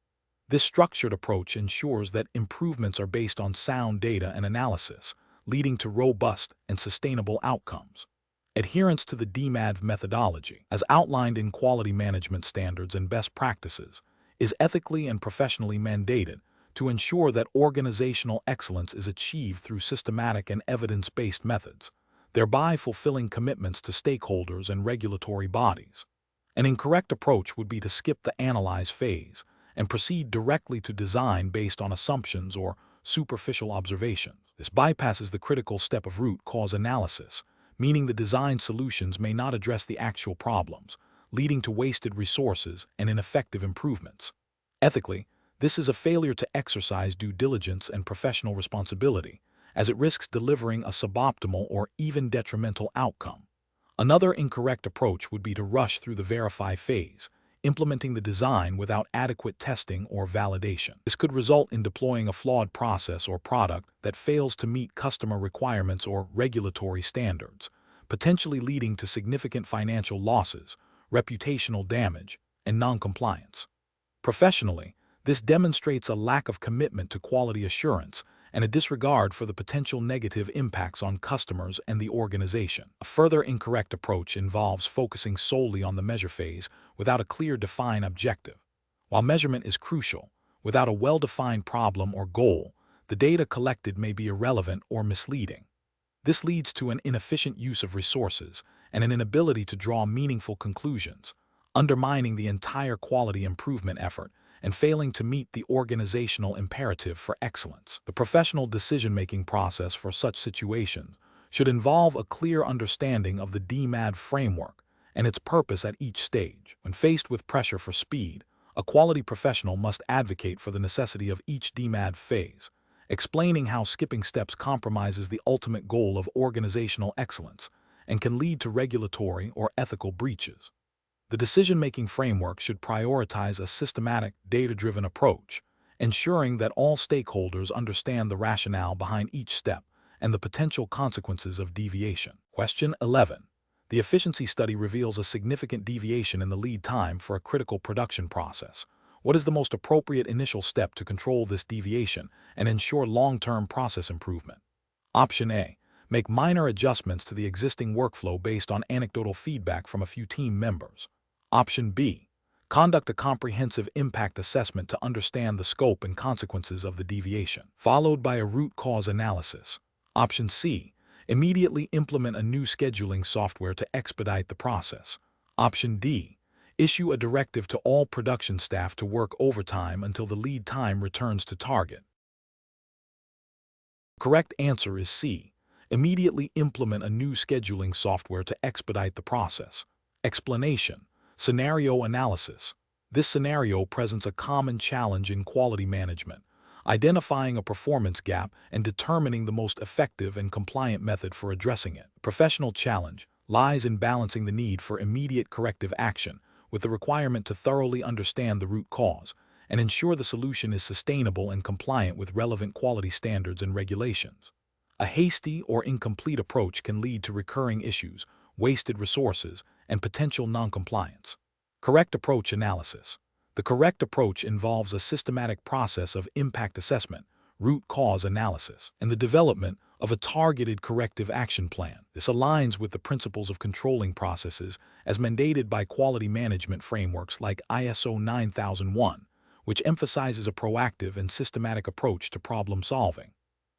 This structured approach ensures that improvements are based on sound data and analysis, leading to robust and sustainable outcomes. Adherence to the DMAV methodology, as outlined in quality management standards and best practices, is ethically and professionally mandated to ensure that organizational excellence is achieved through systematic and evidence-based methods, thereby fulfilling commitments to stakeholders and regulatory bodies. An incorrect approach would be to skip the analyze phase and proceed directly to design based on assumptions or superficial observations. This bypasses the critical step of root cause analysis, meaning the design solutions may not address the actual problems, leading to wasted resources and ineffective improvements. Ethically, this is a failure to exercise due diligence and professional responsibility, as it risks delivering a suboptimal or even detrimental outcome. Another incorrect approach would be to rush through the verify phase, implementing the design without adequate testing or validation. This could result in deploying a flawed process or product that fails to meet customer requirements or regulatory standards, potentially leading to significant financial losses, reputational damage, and non-compliance. Professionally, this demonstrates a lack of commitment to quality assurance and a disregard for the potential negative impacts on customers and the organization. A further incorrect approach involves focusing solely on the measure phase without a clear defined objective. While measurement is crucial, without a well-defined problem or goal, the data collected may be irrelevant or misleading. This leads to an inefficient use of resources and an inability to draw meaningful conclusions, undermining the entire quality improvement effort and failing to meet the organizational imperative for excellence. The professional decision-making process for such situations should involve a clear understanding of the DMAV framework and its purpose at each stage. When faced with pressure for speed, a quality professional must advocate for the necessity of each DMAV phase, explaining how skipping steps compromises the ultimate goal of organizational excellence and can lead to regulatory or ethical breaches. The decision-making framework should prioritize a systematic, data-driven approach, ensuring that all stakeholders understand the rationale behind each step and the potential consequences of deviation. Question 11. The efficiency study reveals a significant deviation in the lead time for a critical production process. What is the most appropriate initial step to control this deviation and ensure long-term process improvement? Option A. Make minor adjustments to the existing workflow based on anecdotal feedback from a few team members. Option B. Conduct a comprehensive impact assessment to understand the scope and consequences of the deviation, followed by a root cause analysis. Option C. Immediately implement a new scheduling software to expedite the process. Option D. Issue a directive to all production staff to work overtime until the lead time returns to target. Correct answer is C. Immediately implement a new scheduling software to expedite the process. Explanation. Scenario analysis. This scenario presents a common challenge in quality management, identifying a performance gap and determining the most effective and compliant method for addressing it. Professional challenge lies in balancing the need for immediate corrective action with the requirement to thoroughly understand the root cause and ensure the solution is sustainable and compliant with relevant quality standards and regulations. A hasty or incomplete approach can lead to recurring issues, wasted resources, and potential noncompliance. Correct approach analysis. The correct approach involves a systematic process of impact assessment, root cause analysis, and the development of a targeted corrective action plan. This aligns with the principles of controlling processes as mandated by quality management frameworks like ISO 9001, which emphasizes a proactive and systematic approach to problem solving.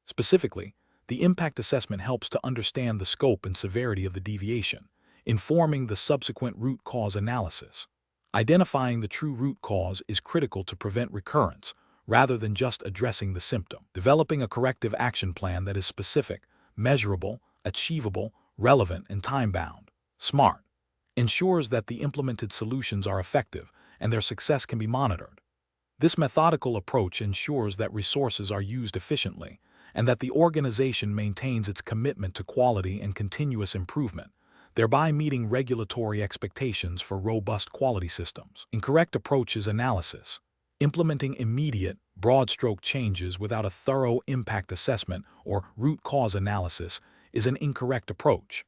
Specifically, the impact assessment helps to understand the scope and severity of the deviation, informing the subsequent root cause analysis. Identifying the true root cause is critical to prevent recurrence, rather than just addressing the symptom. Developing a corrective action plan that is specific, measurable, achievable, relevant, and time-bound, SMART, ensures that the implemented solutions are effective and their success can be monitored. This methodical approach ensures that resources are used efficiently and that the organization maintains its commitment to quality and continuous improvement, thereby meeting regulatory expectations for robust quality systems. Incorrect approach is analysis. Implementing immediate, broad-stroke changes without a thorough impact assessment or root cause analysis is an incorrect approach.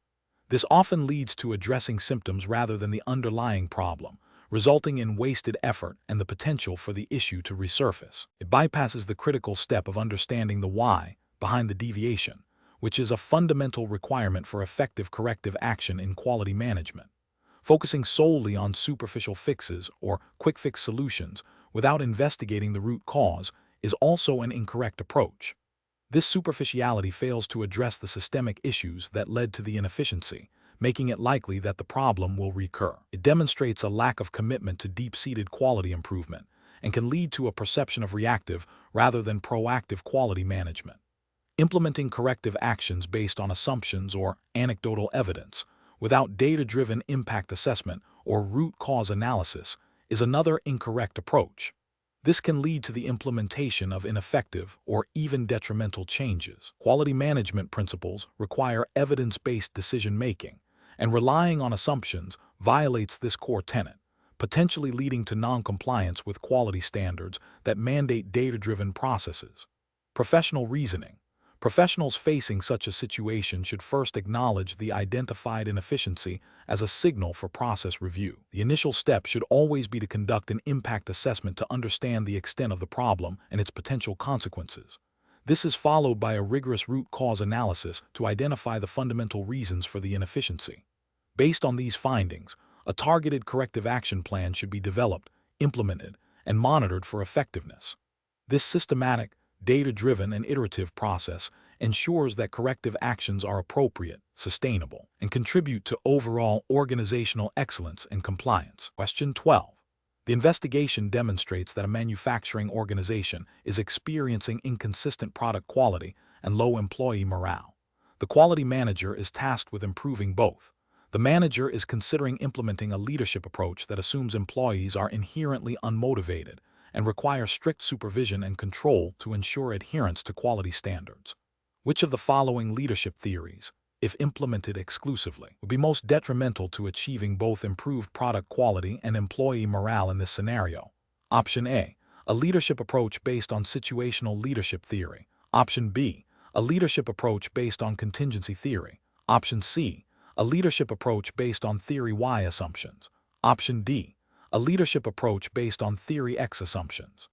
This often leads to addressing symptoms rather than the underlying problem, resulting in wasted effort and the potential for the issue to resurface. It bypasses the critical step of understanding the why behind the deviation, which is a fundamental requirement for effective corrective action in quality management. Focusing solely on superficial fixes or quick-fix solutions without investigating the root cause is also an incorrect approach. This superficiality fails to address the systemic issues that led to the inefficiency, making it likely that the problem will recur. It demonstrates a lack of commitment to deep-seated quality improvement and can lead to a perception of reactive rather than proactive quality management. Implementing corrective actions based on assumptions or anecdotal evidence without data-driven impact assessment or root cause analysis is another incorrect approach. This can lead to the implementation of ineffective or even detrimental changes. Quality management principles require evidence-based decision-making, and relying on assumptions violates this core tenet, potentially leading to non-compliance with quality standards that mandate data-driven processes. Professional reasoning. Professionals facing such a situation should first acknowledge the identified inefficiency as a signal for process review. The initial step should always be to conduct an impact assessment to understand the extent of the problem and its potential consequences. This is followed by a rigorous root cause analysis to identify the fundamental reasons for the inefficiency. Based on these findings, a targeted corrective action plan should be developed, implemented, and monitored for effectiveness. This systematic, data-driven, and iterative process ensures that corrective actions are appropriate, sustainable, and contribute to overall organizational excellence and compliance. Question 12. The investigation demonstrates that a manufacturing organization is experiencing inconsistent product quality and low employee morale. The quality manager is tasked with improving both. The manager is considering implementing a leadership approach that assumes employees are inherently unmotivated and require strict supervision and control to ensure adherence to quality standards. Which of the following leadership theories, if implemented exclusively, would be most detrimental to achieving both improved product quality and employee morale in this scenario? Option A, a leadership approach based on situational leadership theory. Option B, a leadership approach based on contingency theory. Option C, a leadership approach based on theory Y assumptions. Option D, A leadership approach based on Theory X assumptions.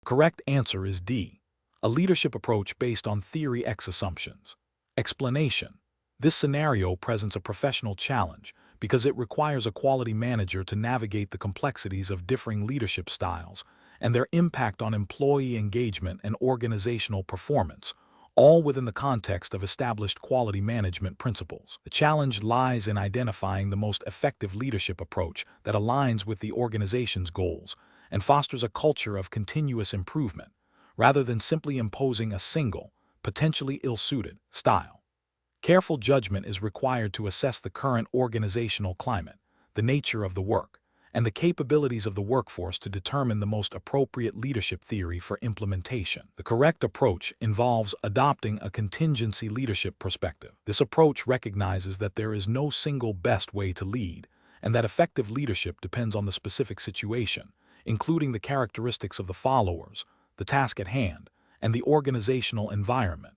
Correct answer is D. A leadership approach based on Theory X assumptions. Explanation. This scenario presents a professional challenge because it requires a quality manager to navigate the complexities of differing leadership styles and their impact on employee engagement and organizational performance, all within the context of established quality management principles. The challenge lies in identifying the most effective leadership approach that aligns with the organization's goals and fosters a culture of continuous improvement, rather than simply imposing a single, potentially ill-suited style. Careful judgment is required to assess the current organizational climate, the nature of the work, and the capabilities of the workforce to determine the most appropriate leadership theory for implementation. The correct approach involves adopting a contingency leadership perspective. This approach recognizes that there is no single best way to lead, and that effective leadership depends on the specific situation, including the characteristics of the followers, the task at hand, and the organizational environment.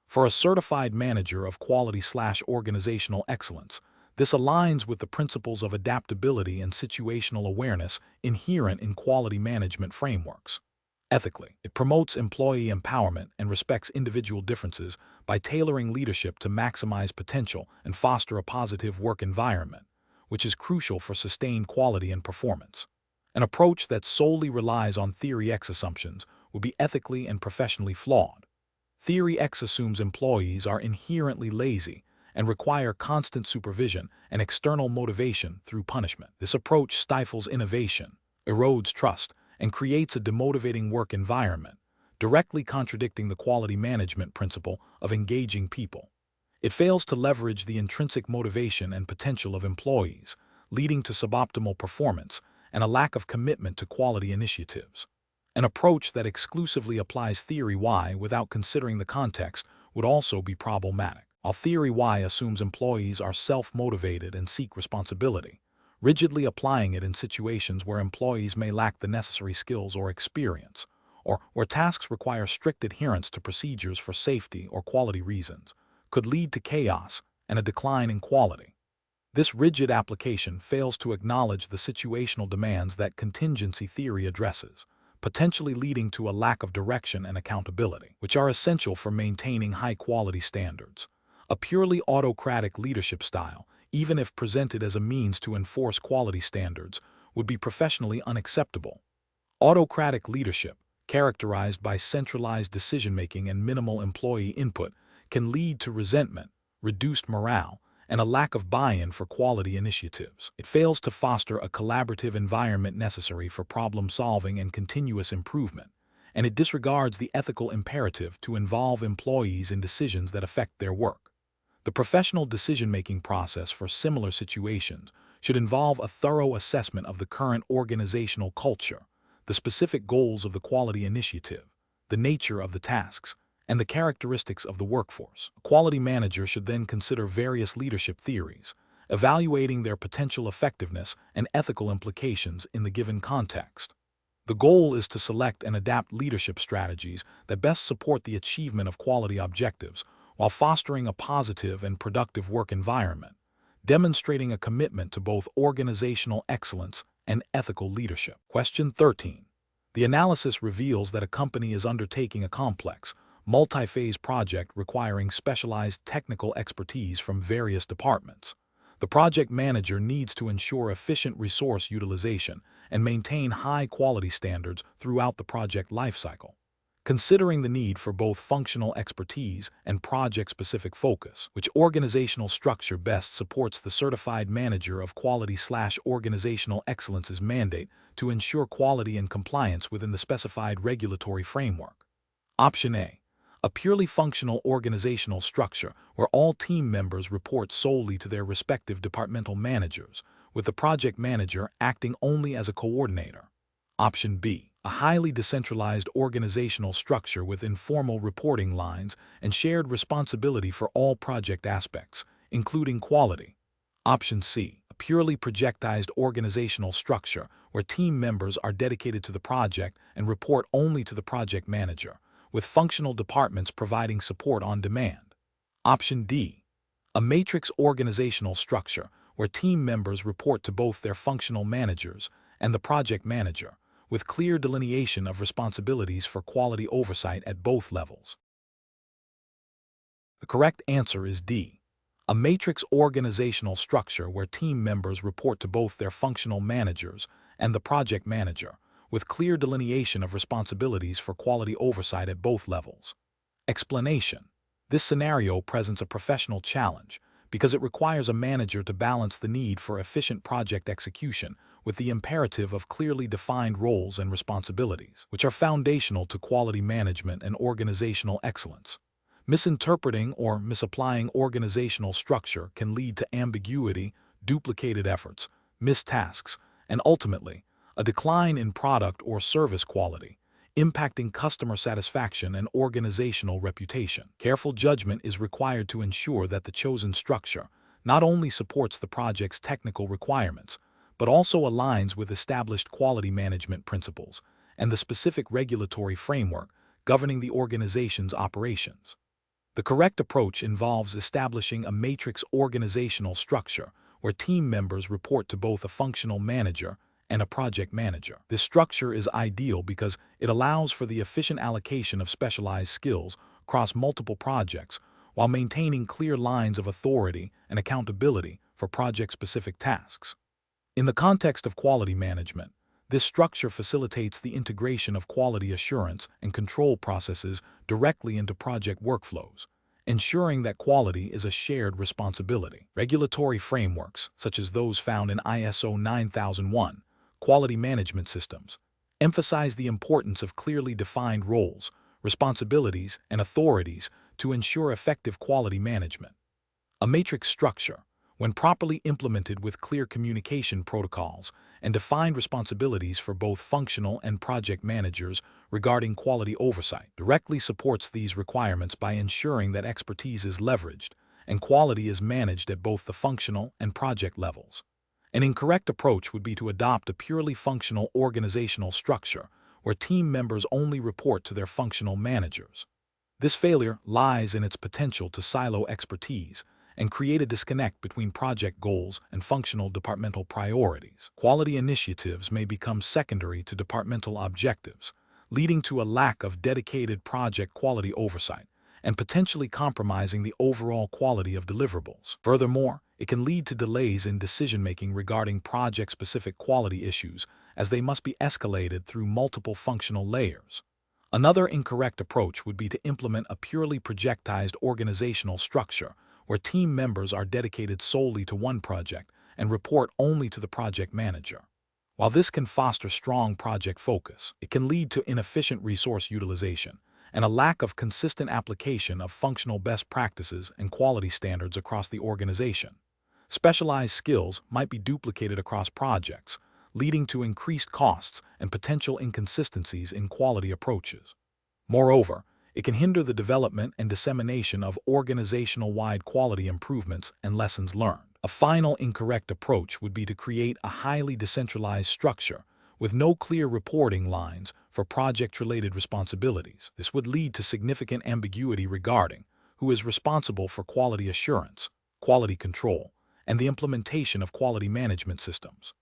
For a certified manager of quality/organizational excellence, this aligns with the principles of adaptability and situational awareness inherent in quality management frameworks. Ethically, it promotes employee empowerment and respects individual differences by tailoring leadership to maximize potential and foster a positive work environment, which is crucial for sustained quality and performance. An approach that solely relies on Theory X assumptions will be ethically and professionally flawed. Theory X assumes employees are inherently lazy and require constant supervision and external motivation through punishment. This approach stifles innovation, erodes trust, and creates a demotivating work environment, directly contradicting the quality management principle of engaging people. It fails to leverage the intrinsic motivation and potential of employees, leading to suboptimal performance and a lack of commitment to quality initiatives. An approach that exclusively applies Theory Y without considering the context would also be problematic. While Theory Y assumes employees are self-motivated and seek responsibility, rigidly applying it in situations where employees may lack the necessary skills or experience, or where tasks require strict adherence to procedures for safety or quality reasons, could lead to chaos and a decline in quality. This rigid application fails to acknowledge the situational demands that contingency theory addresses, potentially leading to a lack of direction and accountability, which are essential for maintaining high-quality standards. A purely autocratic leadership style, even if presented as a means to enforce quality standards, would be professionally unacceptable. Autocratic leadership, characterized by centralized decision-making and minimal employee input, can lead to resentment, reduced morale, and a lack of buy-in for quality initiatives. It fails to foster a collaborative environment necessary for problem-solving and continuous improvement, and it disregards the ethical imperative to involve employees in decisions that affect their work. The professional decision-making process for similar situations should involve a thorough assessment of the current organizational culture, the specific goals of the quality initiative, the nature of the tasks, and the characteristics of the workforce. A quality manager should then consider various leadership theories, evaluating their potential effectiveness and ethical implications in the given context. The goal is to select and adapt leadership strategies that best support the achievement of quality objectives while fostering a positive and productive work environment, demonstrating a commitment to both organizational excellence and ethical leadership. Question 13. The analysis reveals that a company is undertaking a complex, multi-phase project requiring specialized technical expertise from various departments. The project manager needs to ensure efficient resource utilization and maintain high-quality standards throughout the project lifecycle. Considering the need for both functional expertise and project-specific focus, which organizational structure best supports the certified manager of quality/organizational excellence's mandate to ensure quality and compliance within the specified regulatory framework? Option A. A purely functional organizational structure where all team members report solely to their respective departmental managers, with the project manager acting only as a coordinator. Option B. A highly decentralized organizational structure with informal reporting lines and shared responsibility for all project aspects, including quality. Option C. A purely projectized organizational structure where team members are dedicated to the project and report only to the project manager, with functional departments providing support on demand. Option D. A matrix organizational structure where team members report to both their functional managers and the project manager, with clear delineation of responsibilities for quality oversight at both levels. The correct answer is D. A matrix organizational structure where team members report to both their functional managers and the project manager, with clear delineation of responsibilities for quality oversight at both levels. Explanation. This scenario presents a professional challenge because it requires a manager to balance the need for efficient project execution with the imperative of clearly defined roles and responsibilities, which are foundational to quality management and organizational excellence. Misinterpreting or misapplying organizational structure can lead to ambiguity, duplicated efforts, missed tasks, and ultimately, a decline in product or service quality, impacting customer satisfaction and organizational reputation. Careful judgment is required to ensure that the chosen structure not only supports the project's technical requirements, but also aligns with established quality management principles and the specific regulatory framework governing the organization's operations. The correct approach involves establishing a matrix organizational structure where team members report to both a functional manager and a project manager. This structure is ideal because it allows for the efficient allocation of specialized skills across multiple projects while maintaining clear lines of authority and accountability for project-specific tasks. In the context of quality management, this structure facilitates the integration of quality assurance and control processes directly into project workflows, ensuring that quality is a shared responsibility. Regulatory frameworks, such as those found in ISO 9001, quality management systems, emphasize the importance of clearly defined roles, responsibilities, and authorities to ensure effective quality management. A matrix structure, when properly implemented with clear communication protocols and defined responsibilities for both functional and project managers regarding quality oversight, directly supports these requirements by ensuring that expertise is leveraged and quality is managed at both the functional and project levels. An incorrect approach would be to adopt a purely functional organizational structure where team members only report to their functional managers. This failure lies in its potential to silo expertise and create a disconnect between project goals and functional departmental priorities. Quality initiatives may become secondary to departmental objectives, leading to a lack of dedicated project quality oversight and potentially compromising the overall quality of deliverables. Furthermore, it can lead to delays in decision-making regarding project-specific quality issues as they must be escalated through multiple functional layers. Another incorrect approach would be to implement a purely projectized organizational structure where team members are dedicated solely to one project and report only to the project manager. While this can foster strong project focus, it can lead to inefficient resource utilization and a lack of consistent application of functional best practices and quality standards across the organization. Specialized skills might be duplicated across projects, leading to increased costs and potential inconsistencies in quality approaches. Moreover, it can hinder the development and dissemination of organizational-wide quality improvements and lessons learned. A final incorrect approach would be to create a highly decentralized structure with no clear reporting lines for project-related responsibilities. This would lead to significant ambiguity regarding who is responsible for quality assurance, quality control, and the implementation of quality management systems.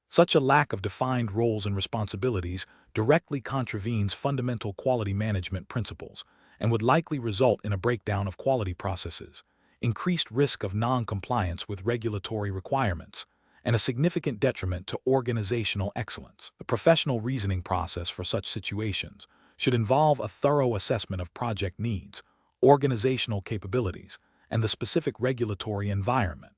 Such a lack of defined roles and responsibilities directly contravenes fundamental quality management principles and would likely result in a breakdown of quality processes, increased risk of non-compliance with regulatory requirements, and a significant detriment to organizational excellence. The professional reasoning process for such situations should involve a thorough assessment of project needs, organizational capabilities, and the specific regulatory environment.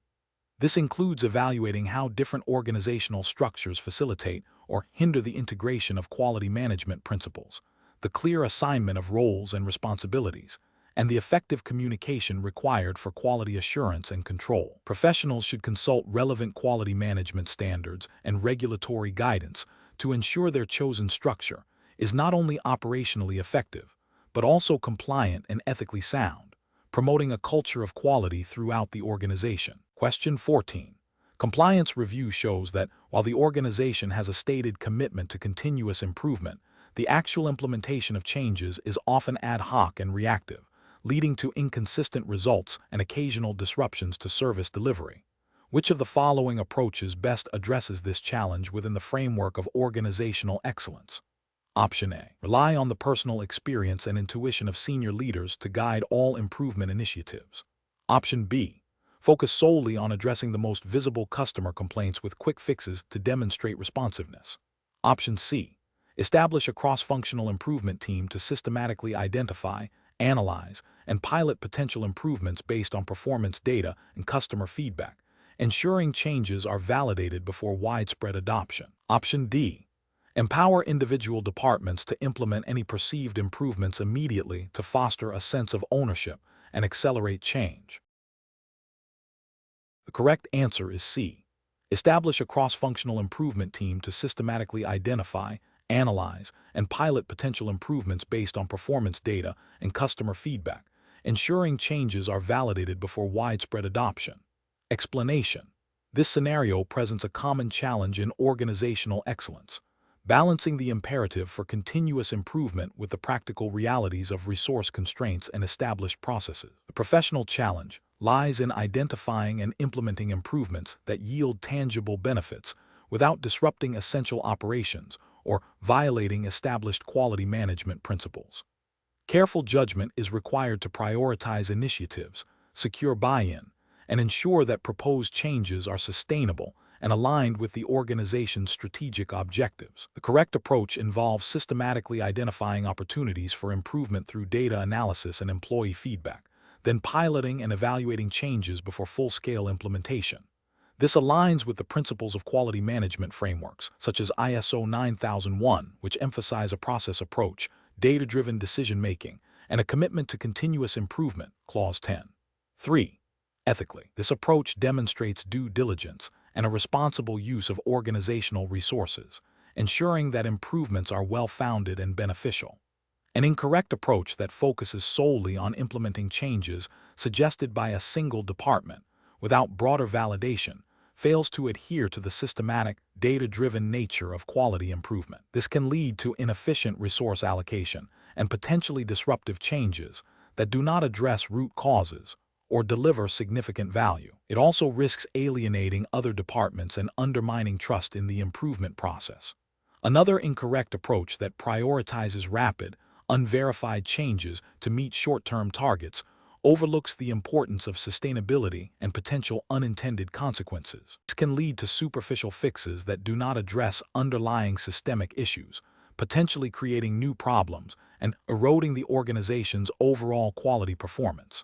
This includes evaluating how different organizational structures facilitate or hinder the integration of quality management principles, the clear assignment of roles and responsibilities, and the effective communication required for quality assurance and control. Professionals should consult relevant quality management standards and regulatory guidance to ensure their chosen structure is not only operationally effective, but also compliant and ethically sound, promoting a culture of quality throughout the organization. Question 14. Compliance review shows that while the organization has a stated commitment to continuous improvement, the actual implementation of changes is often ad hoc and reactive, leading to inconsistent results and occasional disruptions to service delivery. Which of the following approaches best addresses this challenge within the framework of organizational excellence? Option A. Rely on the personal experience and intuition of senior leaders to guide all improvement initiatives. Option B. Focus solely on addressing the most visible customer complaints with quick fixes to demonstrate responsiveness. Option C. Establish a cross-functional improvement team to systematically identify, analyze, and pilot potential improvements based on performance data and customer feedback, ensuring changes are validated before widespread adoption. Option D. Empower individual departments to implement any perceived improvements immediately to foster a sense of ownership and accelerate change. The correct answer is C. Establish a cross-functional improvement team to systematically identify, analyze, and pilot potential improvements based on performance data and customer feedback, ensuring changes are validated before widespread adoption. Explanation. This scenario presents a common challenge in organizational excellence, balancing the imperative for continuous improvement with the practical realities of resource constraints and established processes. The professional challenge lies in identifying and implementing improvements that yield tangible benefits without disrupting essential operations or violating established quality management principles. Careful judgment is required to prioritize initiatives, secure buy-in, and ensure that proposed changes are sustainable and aligned with the organization's strategic objectives. The correct approach involves systematically identifying opportunities for improvement through data analysis and employee feedback, then piloting and evaluating changes before full-scale implementation. This aligns with the principles of quality management frameworks, such as ISO 9001, which emphasize a process approach, data-driven decision-making, and a commitment to continuous improvement, Clause 10. 3. Ethically, this approach demonstrates due diligence and a responsible use of organizational resources, ensuring that improvements are well-founded and beneficial. An incorrect approach that focuses solely on implementing changes suggested by a single department without broader validation fails to adhere to the systematic, data-driven nature of quality improvement. This can lead to inefficient resource allocation and potentially disruptive changes that do not address root causes or deliver significant value. It also risks alienating other departments and undermining trust in the improvement process. Another incorrect approach that prioritizes rapid, unverified changes to meet short-term targets overlooks the importance of sustainability and potential unintended consequences. This can lead to superficial fixes that do not address underlying systemic issues, potentially creating new problems and eroding the organization's overall quality performance.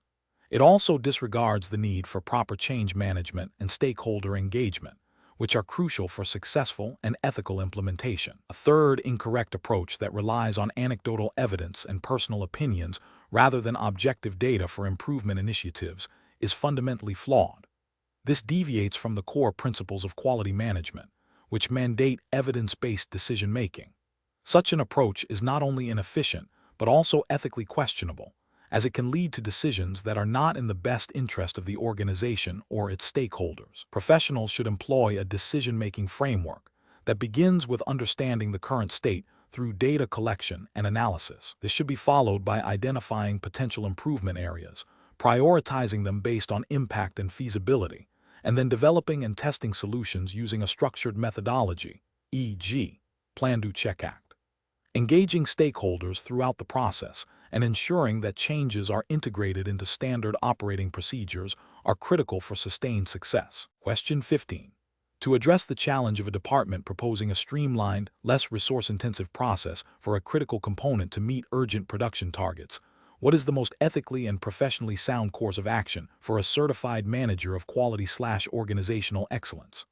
It also disregards the need for proper change management and stakeholder engagement, which are crucial for successful and ethical implementation. A third incorrect approach that relies on anecdotal evidence and personal opinions rather than objective data for improvement initiatives is fundamentally flawed. This deviates from the core principles of quality management, which mandate evidence-based decision-making. Such an approach is not only inefficient, but also ethically questionable, as it can lead to decisions that are not in the best interest of the organization or its stakeholders. Professionals should employ a decision-making framework that begins with understanding the current state through data collection and analysis. This should be followed by identifying potential improvement areas, prioritizing them based on impact and feasibility, and then developing and testing solutions using a structured methodology, e.g., Plan-Do-Check Act. Engaging stakeholders throughout the process and ensuring that changes are integrated into standard operating procedures are critical for sustained success. Question 15. To address the challenge of a department proposing a streamlined, less resource-intensive process for a critical component to meet urgent production targets, what is the most ethically and professionally sound course of action for a certified manager of quality/organizational excellence?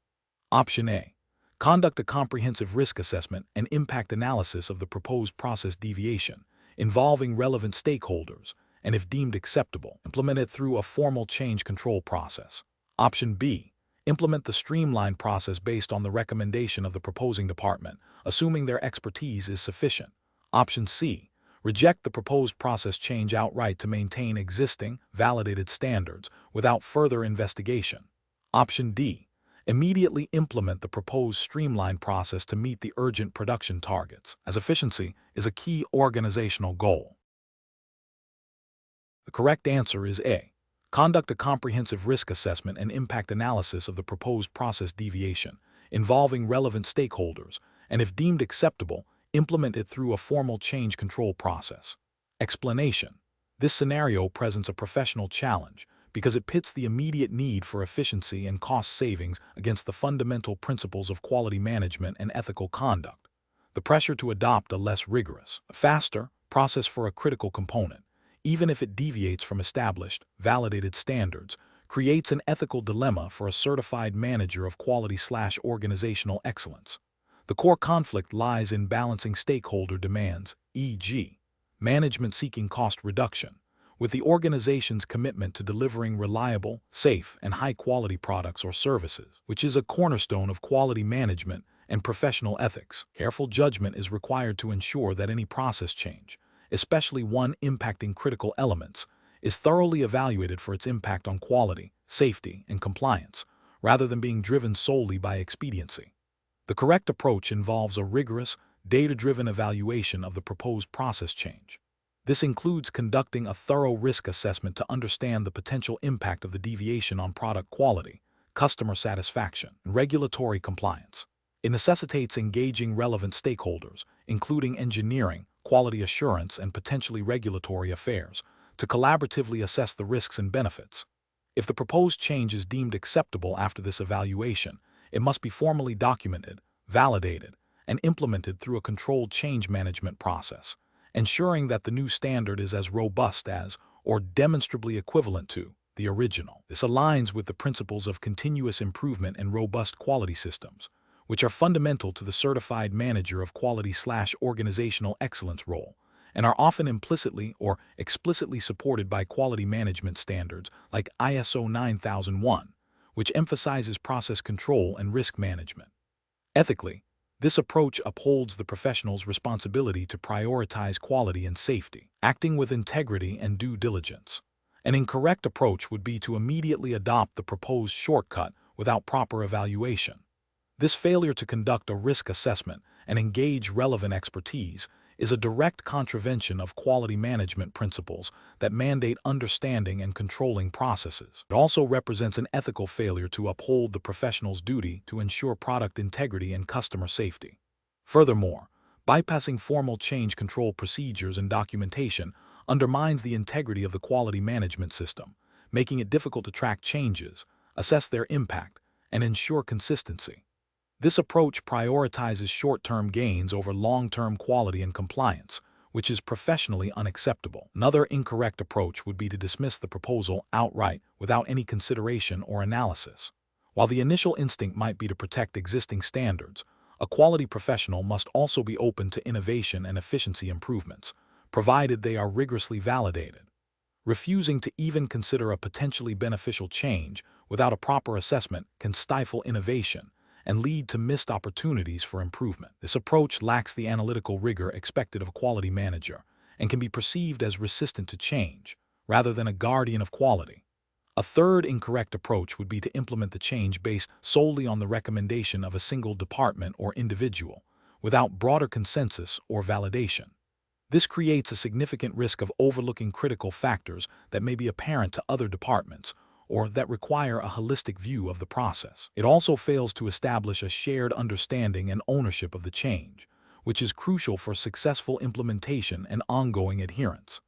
Option A. Conduct a comprehensive risk assessment and impact analysis of the proposed process deviation, involving relevant stakeholders, and if deemed acceptable, implement it through a formal change control process. Option B. Implement the streamlined process based on the recommendation of the proposing department, assuming their expertise is sufficient. Option C. Reject the proposed process change outright to maintain existing, validated standards without further investigation. Option D. Immediately implement the proposed streamlined process to meet the urgent production targets, as efficiency is a key organizational goal. The correct answer is A. Conduct a comprehensive risk assessment and impact analysis of the proposed process deviation, involving relevant stakeholders, and if deemed acceptable, implement it through a formal change control process. Explanation. This scenario presents a professional challenge because it pits the immediate need for efficiency and cost savings against the fundamental principles of quality management and ethical conduct. The pressure to adopt a less rigorous, faster process for a critical component, even if it deviates from established, validated standards, creates an ethical dilemma for a certified manager of quality/organizational excellence. The core conflict lies in balancing stakeholder demands, e.g., management seeking cost reduction, with the organization's commitment to delivering reliable, safe, and high-quality products or services, which is a cornerstone of quality management and professional ethics. Careful judgment is required to ensure that any process change, especially one impacting critical elements, is thoroughly evaluated for its impact on quality, safety, and compliance, rather than being driven solely by expediency. The correct approach involves a rigorous, data-driven evaluation of the proposed process change. This includes conducting a thorough risk assessment to understand the potential impact of the deviation on product quality, customer satisfaction, and regulatory compliance. It necessitates engaging relevant stakeholders, including engineering, quality assurance, and potentially regulatory affairs, to collaboratively assess the risks and benefits. If the proposed change is deemed acceptable after this evaluation, it must be formally documented, validated, and implemented through a controlled change management process, ensuring that the new standard is as robust as, or demonstrably equivalent to, the original. This aligns with the principles of continuous improvement and robust quality systems, which are fundamental to the certified manager of quality/organizational excellence role, and are often implicitly or explicitly supported by quality management standards like ISO 9001, which emphasizes process control and risk management. Ethically, this approach upholds the professional's responsibility to prioritize quality and safety, acting with integrity and due diligence. An incorrect approach would be to immediately adopt the proposed shortcut without proper evaluation. This failure to conduct a risk assessment and engage relevant expertise is a direct contravention of quality management principles that mandate understanding and controlling processes. It also represents an ethical failure to uphold the professional's duty to ensure product integrity and customer safety. Furthermore, bypassing formal change control procedures and documentation undermines the integrity of the quality management system, making it difficult to track changes, assess their impact, and ensure consistency. This approach prioritizes short-term gains over long-term quality and compliance, which is professionally unacceptable. Another incorrect approach would be to dismiss the proposal outright without any consideration or analysis. While the initial instinct might be to protect existing standards, a quality professional must also be open to innovation and efficiency improvements, provided they are rigorously validated. Refusing to even consider a potentially beneficial change without a proper assessment can stifle innovation and lead to missed opportunities for improvement. This approach lacks the analytical rigor expected of a quality manager and can be perceived as resistant to change, rather than a guardian of quality. A third incorrect approach would be to implement the change based solely on the recommendation of a single department or individual, without broader consensus or validation. This creates a significant risk of overlooking critical factors that may be apparent to other departments or that require a holistic view of the process. It also fails to establish a shared understanding and ownership of the change, which is crucial for successful implementation and ongoing adherence.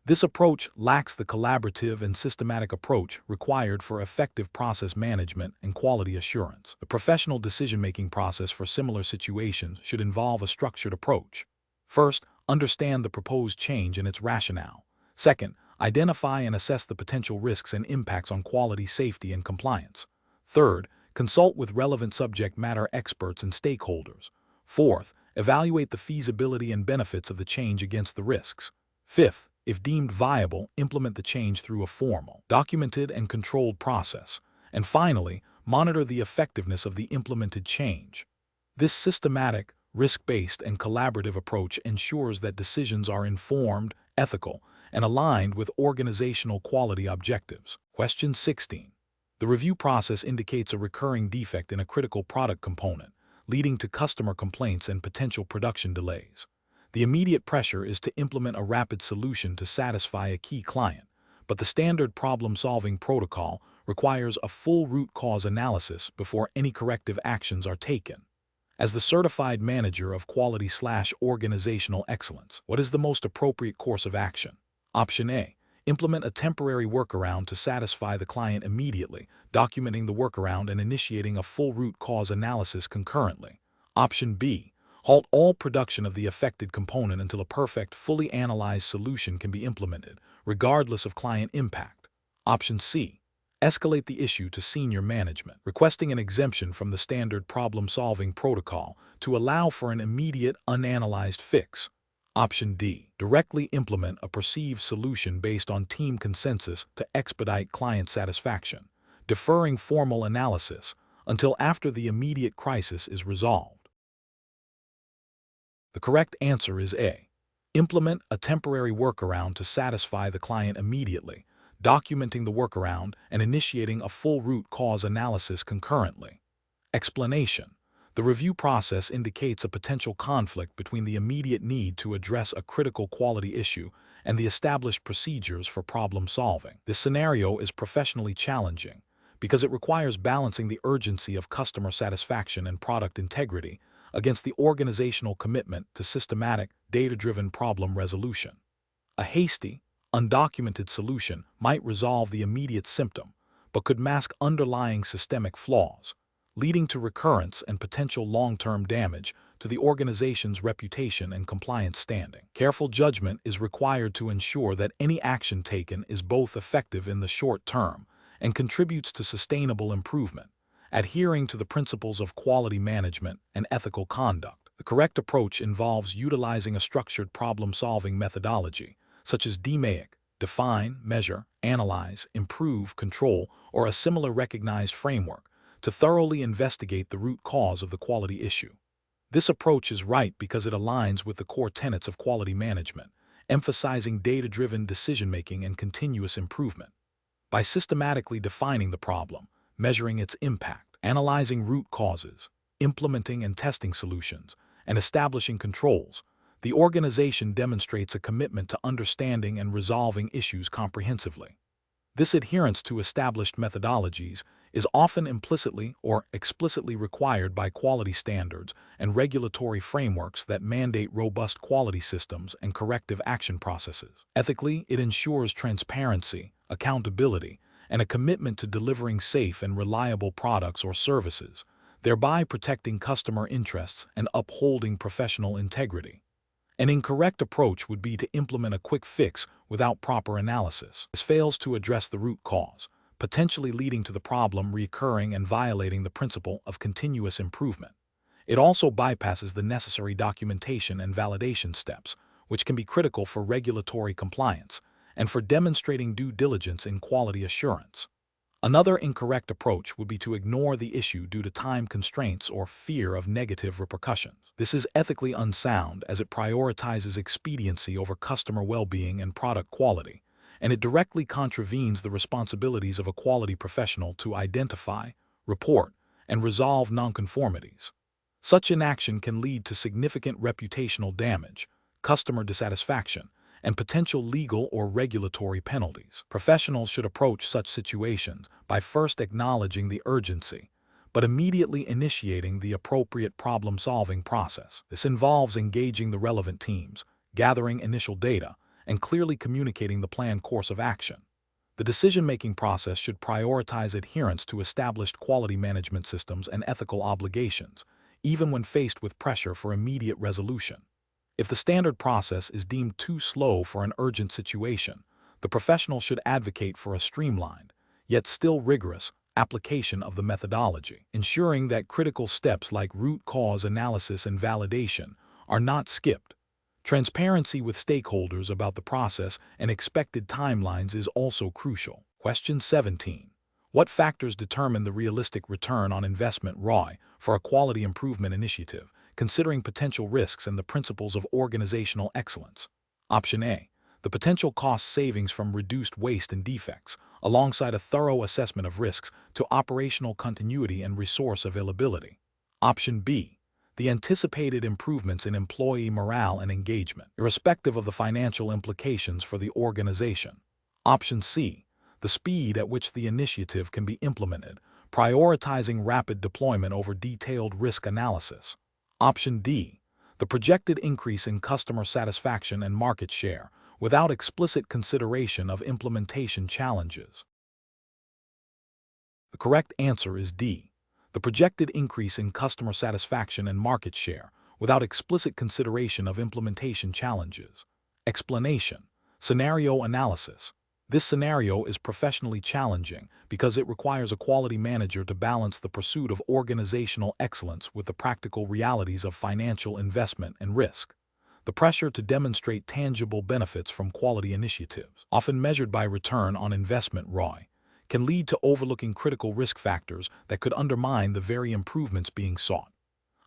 This approach lacks the collaborative and systematic approach required for effective process management and quality assurance. The professional decision-making process for similar situations should involve a structured approach. First, understand the proposed change and its rationale. Second, identify and assess the potential risks and impacts on quality, safety, and compliance. Third, consult with relevant subject matter experts and stakeholders. Fourth, evaluate the feasibility and benefits of the change against the risks. Fifth, if deemed viable, implement the change through a formal, documented, and controlled process. And finally, monitor the effectiveness of the implemented change. This systematic, risk-based, and collaborative approach ensures that decisions are informed, ethical, and aligned with organizational quality objectives. Question 16. The review process indicates a recurring defect in a critical product component, leading to customer complaints and potential production delays. The immediate pressure is to implement a rapid solution to satisfy a key client, but the standard problem-solving protocol requires a full root cause analysis before any corrective actions are taken. As the certified manager of quality/organizational excellence, what is the most appropriate course of action? Option A. Implement a temporary workaround to satisfy the client immediately, documenting the workaround and initiating a full root cause analysis concurrently. Option B. Halt all production of the affected component until a perfect, fully analyzed solution can be implemented, regardless of client impact. Option C. Escalate the issue to senior management, requesting an exemption from the standard problem-solving protocol to allow for an immediate, unanalyzed fix. Option D. Directly implement a perceived solution based on team consensus to expedite client satisfaction, deferring formal analysis until after the immediate crisis is resolved. The correct answer is A. Implement a temporary workaround to satisfy the client immediately, documenting the workaround and initiating a full root cause analysis concurrently. Explanation. The review process indicates a potential conflict between the immediate need to address a critical quality issue and the established procedures for problem solving. This scenario is professionally challenging because it requires balancing the urgency of customer satisfaction and product integrity against the organizational commitment to systematic, data-driven problem resolution. A hasty, undocumented solution might resolve the immediate symptom, but could mask underlying systemic flaws, leading to recurrence and potential long-term damage to the organization's reputation and compliance standing. Careful judgment is required to ensure that any action taken is both effective in the short term and contributes to sustainable improvement, adhering to the principles of quality management and ethical conduct. The correct approach involves utilizing a structured problem-solving methodology, such as DMAIC, define, measure, analyze, improve, control, or a similar recognized framework, to thoroughly investigate the root cause of the quality issue. This approach is right because it aligns with the core tenets of quality management, emphasizing data-driven decision-making and continuous improvement. By systematically defining the problem, measuring its impact, analyzing root causes, implementing and testing solutions, and establishing controls, the organization demonstrates a commitment to understanding and resolving issues comprehensively. This adherence to established methodologies is often implicitly or explicitly required by quality standards and regulatory frameworks that mandate robust quality systems and corrective action processes. Ethically, it ensures transparency, accountability, and a commitment to delivering safe and reliable products or services, thereby protecting customer interests and upholding professional integrity. An incorrect approach would be to implement a quick fix without proper analysis. This fails to address the root cause, potentially leading to the problem recurring and violating the principle of continuous improvement. It also bypasses the necessary documentation and validation steps, which can be critical for regulatory compliance and for demonstrating due diligence in quality assurance. Another incorrect approach would be to ignore the issue due to time constraints or fear of negative repercussions. This is ethically unsound as it prioritizes expediency over customer well-being and product quality, and it directly contravenes the responsibilities of a quality professional to identify, report, and resolve nonconformities. Such inaction can lead to significant reputational damage, customer dissatisfaction, and potential legal or regulatory penalties. Professionals should approach such situations by first acknowledging the urgency, but immediately initiating the appropriate problem-solving process. This involves engaging the relevant teams, gathering initial data, and clearly communicating the planned course of action. The decision-making process should prioritize adherence to established quality management systems and ethical obligations, even when faced with pressure for immediate resolution. If the standard process is deemed too slow for an urgent situation, the professional should advocate for a streamlined, yet still rigorous, application of the methodology, ensuring that critical steps like root cause analysis and validation are not skipped. Transparency with stakeholders about the process and expected timelines is also crucial. Question 17. What factors determine the realistic return on investment (ROI) for a quality improvement initiative, considering potential risks and the principles of organizational excellence? Option A. The potential cost savings from reduced waste and defects, alongside a thorough assessment of risks to operational continuity and resource availability. Option B. The anticipated improvements in employee morale and engagement, irrespective of the financial implications for the organization. Option C, the speed at which the initiative can be implemented, prioritizing rapid deployment over detailed risk analysis. Option D, the projected increase in customer satisfaction and market share without explicit consideration of implementation challenges. The correct answer is D, the projected increase in customer satisfaction and market share without explicit consideration of implementation challenges. Explanation: scenario analysis. This scenario is professionally challenging because it requires a quality manager to balance the pursuit of organizational excellence with the practical realities of financial investment and risk. The pressure to demonstrate tangible benefits from quality initiatives, often measured by return on investment (ROI), can lead to overlooking critical risk factors that could undermine the very improvements being sought.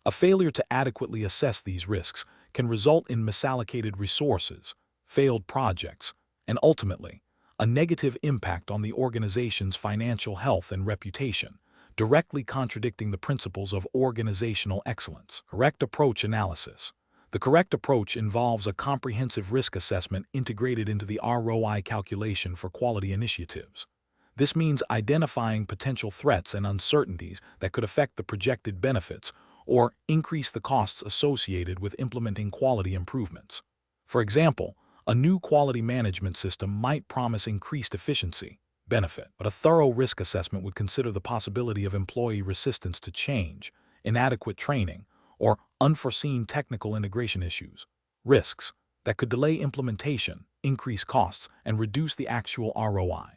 A failure to adequately assess these risks can result in misallocated resources, failed projects, and ultimately, a negative impact on the organization's financial health and reputation, directly contradicting the principles of organizational excellence. Correct approach analysis. The correct approach involves a comprehensive risk assessment integrated into the ROI calculation for quality initiatives. This means identifying potential threats and uncertainties that could affect the projected benefits or increase the costs associated with implementing quality improvements. For example, a new quality management system might promise increased efficiency, benefit, but a thorough risk assessment would consider the possibility of employee resistance to change, inadequate training, or unforeseen technical integration issues, risks that could delay implementation, increase costs, and reduce the actual ROI.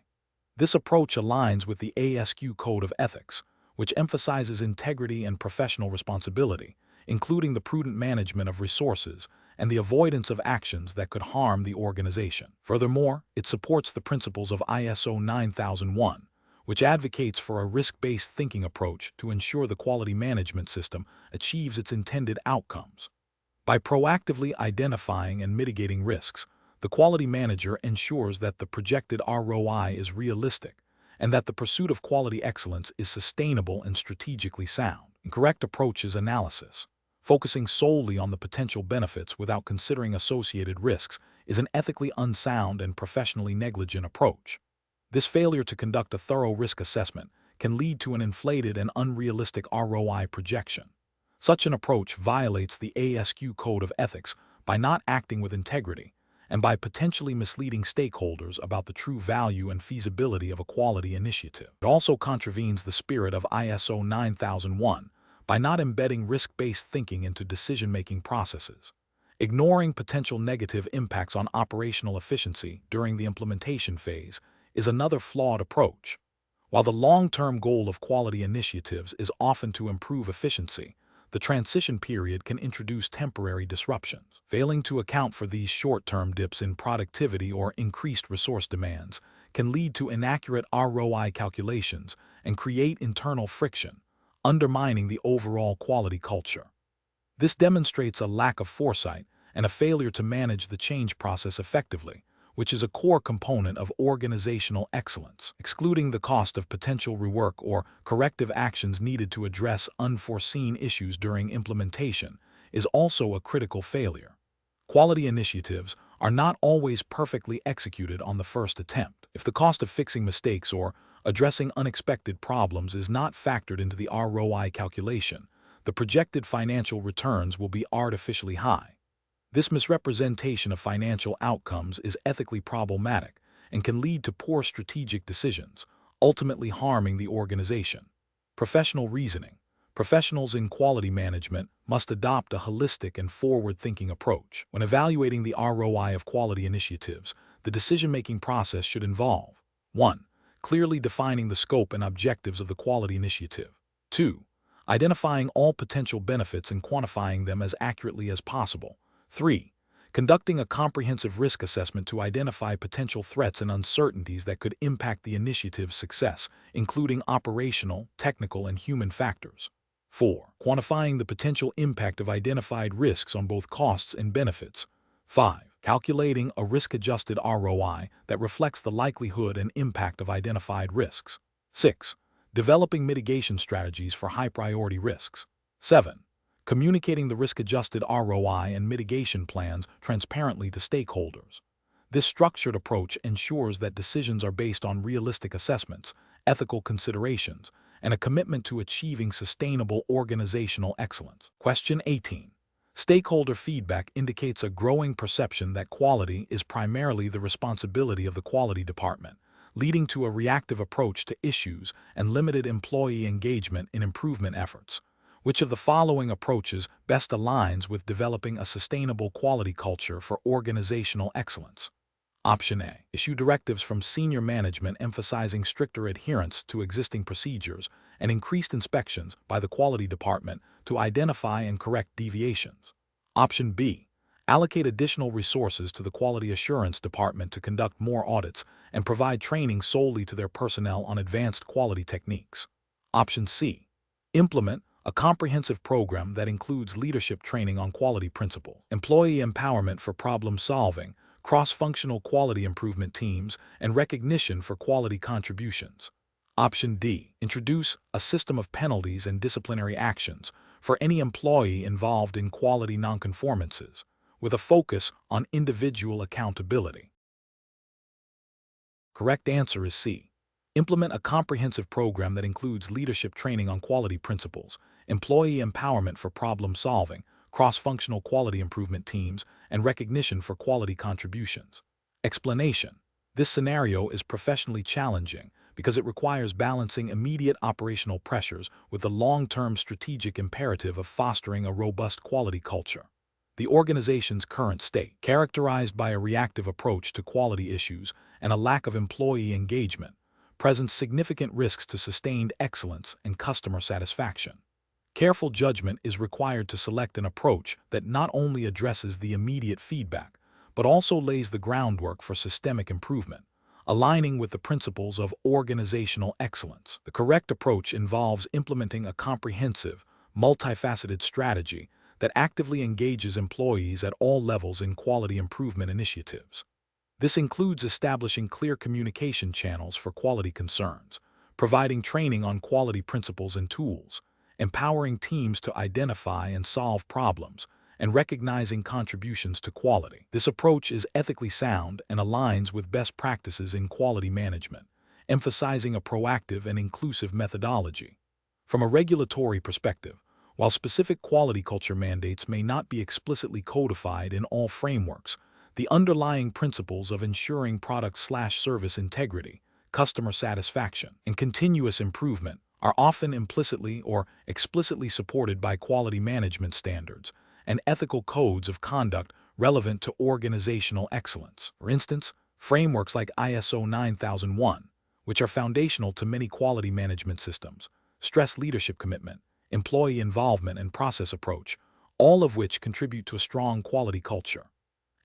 This approach aligns with the ASQ Code of Ethics, which emphasizes integrity and professional responsibility, including the prudent management of resources and the avoidance of actions that could harm the organization. Furthermore, it supports the principles of ISO 9001, which advocates for a risk-based thinking approach to ensure the quality management system achieves its intended outcomes. By proactively identifying and mitigating risks, the quality manager ensures that the projected ROI is realistic and that the pursuit of quality excellence is sustainable and strategically sound. Correct approach is analysis. Focusing solely on the potential benefits without considering associated risks is an ethically unsound and professionally negligent approach. This failure to conduct a thorough risk assessment can lead to an inflated and unrealistic ROI projection. Such an approach violates the ASQ Code of Ethics by not acting with integrity and by potentially misleading stakeholders about the true value and feasibility of a quality initiative. It also contravenes the spirit of ISO 9001 by not embedding risk-based thinking into decision-making processes. Ignoring potential negative impacts on operational efficiency during the implementation phase is another flawed approach. While the long-term goal of quality initiatives is often to improve efficiency, the transition period can introduce temporary disruptions. Failing to account for these short-term dips in productivity or increased resource demands can lead to inaccurate ROI calculations and create internal friction, undermining the overall quality culture. This demonstrates a lack of foresight and a failure to manage the change process effectively, which is a core component of organizational excellence. Excluding the cost of potential rework or corrective actions needed to address unforeseen issues during implementation is also a critical failure. Quality initiatives are not always perfectly executed on the first attempt. If the cost of fixing mistakes or addressing unexpected problems is not factored into the ROI calculation, the projected financial returns will be artificially high. This misrepresentation of financial outcomes is ethically problematic and can lead to poor strategic decisions, ultimately harming the organization. Professional reasoning. Professionals in quality management must adopt a holistic and forward-thinking approach. When evaluating the ROI of quality initiatives, the decision-making process should involve 1. Clearly defining the scope and objectives of the quality initiative. 2. Identifying all potential benefits and quantifying them as accurately as possible. 3. Conducting a comprehensive risk assessment to identify potential threats and uncertainties that could impact the initiative's success, including operational, technical, and human factors. 4. Quantifying the potential impact of identified risks on both costs and benefits. 5. Calculating a risk-adjusted ROI that reflects the likelihood and impact of identified risks. 6. Developing mitigation strategies for high-priority risks. 7. Communicating the risk-adjusted ROI and mitigation plans transparently to stakeholders. This structured approach ensures that decisions are based on realistic assessments, ethical considerations, and a commitment to achieving sustainable organizational excellence. Question 18. Stakeholder feedback indicates a growing perception that quality is primarily the responsibility of the quality department, leading to a reactive approach to issues and limited employee engagement in improvement efforts. Which of the following approaches best aligns with developing a sustainable quality culture for organizational excellence? Option A. Issue directives from senior management emphasizing stricter adherence to existing procedures and increased inspections by the quality department to identify and correct deviations. Option B. Allocate additional resources to the quality assurance department to conduct more audits and provide training solely to their personnel on advanced quality techniques. Option C. Implement a comprehensive program that includes leadership training on quality principles, employee empowerment for problem solving, cross-functional quality improvement teams, and recognition for quality contributions. Option D. Introduce a system of penalties and disciplinary actions for any employee involved in quality nonconformances, with a focus on individual accountability. Correct answer is C. Implement a comprehensive program that includes leadership training on quality principles, employee empowerment for problem solving, cross-functional quality improvement teams, and recognition for quality contributions. Explanation. This scenario is professionally challenging because it requires balancing immediate operational pressures with the long-term strategic imperative of fostering a robust quality culture. The organization's current state, characterized by a reactive approach to quality issues and a lack of employee engagement, presents significant risks to sustained excellence and customer satisfaction. Careful judgment is required to select an approach that not only addresses the immediate feedback, but also lays the groundwork for systemic improvement, aligning with the principles of organizational excellence. The correct approach involves implementing a comprehensive, multifaceted strategy that actively engages employees at all levels in quality improvement initiatives. This includes establishing clear communication channels for quality concerns, providing training on quality principles and tools, empowering teams to identify and solve problems, and recognizing contributions to quality. This approach is ethically sound and aligns with best practices in quality management, emphasizing a proactive and inclusive methodology. From a regulatory perspective, while specific quality culture mandates may not be explicitly codified in all frameworks, the underlying principles of ensuring product/service integrity, customer satisfaction, and continuous improvement are often implicitly or explicitly supported by quality management standards and ethical codes of conduct relevant to organizational excellence. For instance, frameworks like ISO 9001, which are foundational to many quality management systems, stress leadership commitment, employee involvement, and process approach, all of which contribute to a strong quality culture.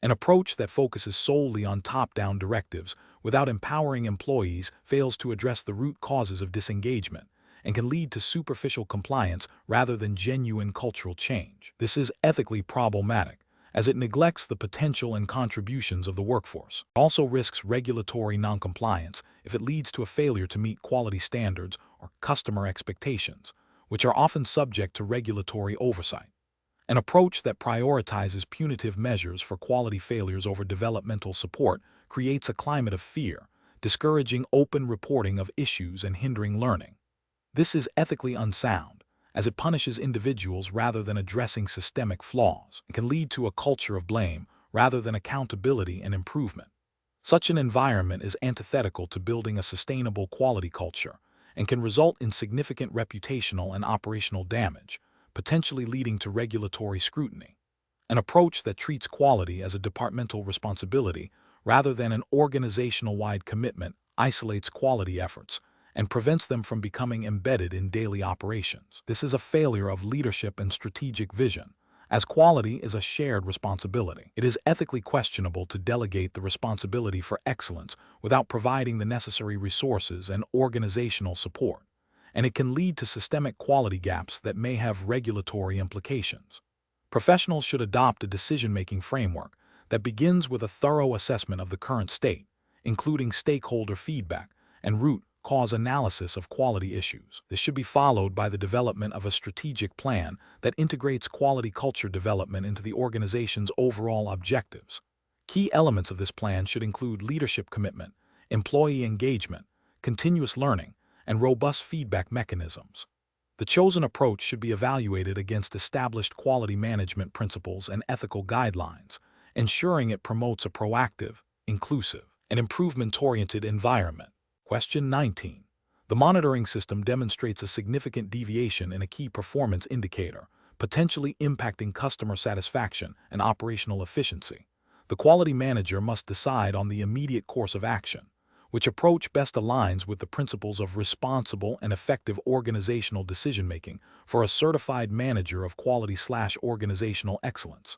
An approach that focuses solely on top-down directives without empowering employees fails to address the root causes of disengagement and can lead to superficial compliance rather than genuine cultural change. This is ethically problematic, as it neglects the potential and contributions of the workforce. It also risks regulatory noncompliance if it leads to a failure to meet quality standards or customer expectations, which are often subject to regulatory oversight. An approach that prioritizes punitive measures for quality failures over developmental support creates a climate of fear, discouraging open reporting of issues and hindering learning. This is ethically unsound, as it punishes individuals rather than addressing systemic flaws, and can lead to a culture of blame rather than accountability and improvement. Such an environment is antithetical to building a sustainable quality culture and can result in significant reputational and operational damage, potentially leading to regulatory scrutiny. An approach that treats quality as a departmental responsibility rather than an organizational-wide commitment isolates quality efforts and prevents them from becoming embedded in daily operations. This is a failure of leadership and strategic vision, as quality is a shared responsibility. It is ethically questionable to delegate the responsibility for excellence without providing the necessary resources and organizational support, and it can lead to systemic quality gaps that may have regulatory implications. Professionals should adopt a decision-making framework that begins with a thorough assessment of the current state, including stakeholder feedback and root cause analysis of quality issues. This should be followed by the development of a strategic plan that integrates quality culture development into the organization's overall objectives. Key elements of this plan should include leadership commitment, employee engagement, continuous learning, and robust feedback mechanisms. The chosen approach should be evaluated against established quality management principles and ethical guidelines, ensuring it promotes a proactive, inclusive, and improvement-oriented environment. Question 19. The monitoring system demonstrates a significant deviation in a key performance indicator, potentially impacting customer satisfaction and operational efficiency. The quality manager must decide on the immediate course of action. Which approach best aligns with the principles of responsible and effective organizational decision-making for a certified manager of quality/organizational excellence?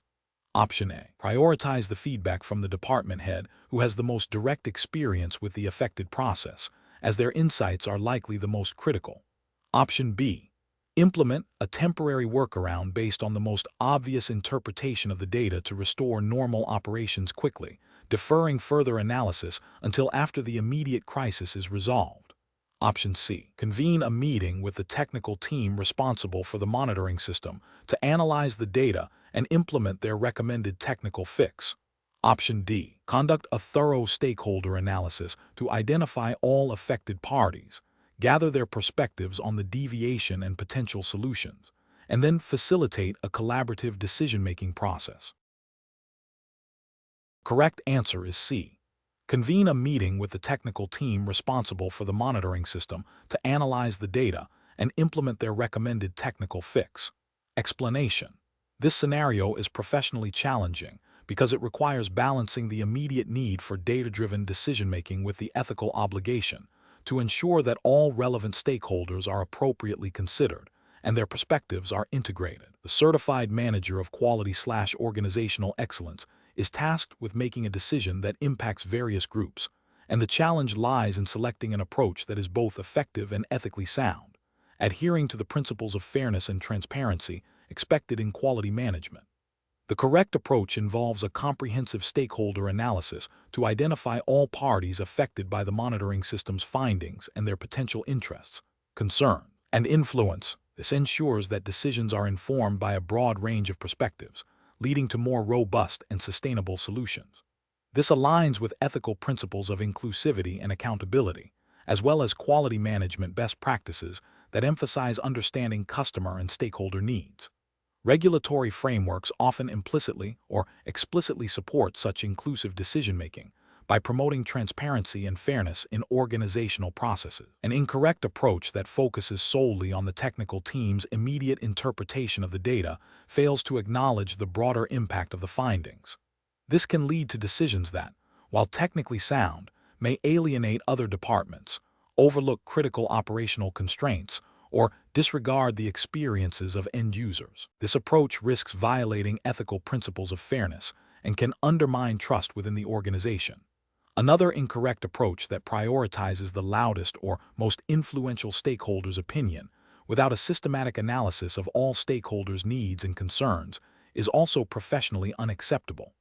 Option A. Prioritize the feedback from the department head who has the most direct experience with the affected process, as their insights are likely the most critical. Option B. Implement a temporary workaround based on the most obvious interpretation of the data to restore normal operations quickly, deferring further analysis until after the immediate crisis is resolved. Option C. Convene a meeting with the technical team responsible for the monitoring system to analyze the data and implement their recommended technical fix. Option D. Conduct a thorough stakeholder analysis to identify all affected parties, gather their perspectives on the deviation and potential solutions, and then facilitate a collaborative decision-making process. Correct answer is C. Convene a meeting with the technical team responsible for the monitoring system to analyze the data and implement their recommended technical fix. Explanation. This scenario is professionally challenging because it requires balancing the immediate need for data-driven decision-making with the ethical obligation to ensure that all relevant stakeholders are appropriately considered and their perspectives are integrated. The certified manager of quality/organizational excellence is tasked with making a decision that impacts various groups, and the challenge lies in selecting an approach that is both effective and ethically sound, adhering to the principles of fairness and transparency expected in quality management. The correct approach involves a comprehensive stakeholder analysis to identify all parties affected by the monitoring system's findings and their potential interests, concern, and influence. This ensures that decisions are informed by a broad range of perspectives, leading to more robust and sustainable solutions. This aligns with ethical principles of inclusivity and accountability, as well as quality management best practices that emphasize understanding customer and stakeholder needs. Regulatory frameworks often implicitly or explicitly support such inclusive decision-making by promoting transparency and fairness in organizational processes. An incorrect approach that focuses solely on the technical team's immediate interpretation of the data fails to acknowledge the broader impact of the findings. This can lead to decisions that, while technically sound, may alienate other departments, overlook critical operational constraints, or disregard the experiences of end users. This approach risks violating ethical principles of fairness and can undermine trust within the organization. Another incorrect approach that prioritizes the loudest or most influential stakeholders' opinion without a systematic analysis of all stakeholders' needs and concerns is also professionally unacceptable.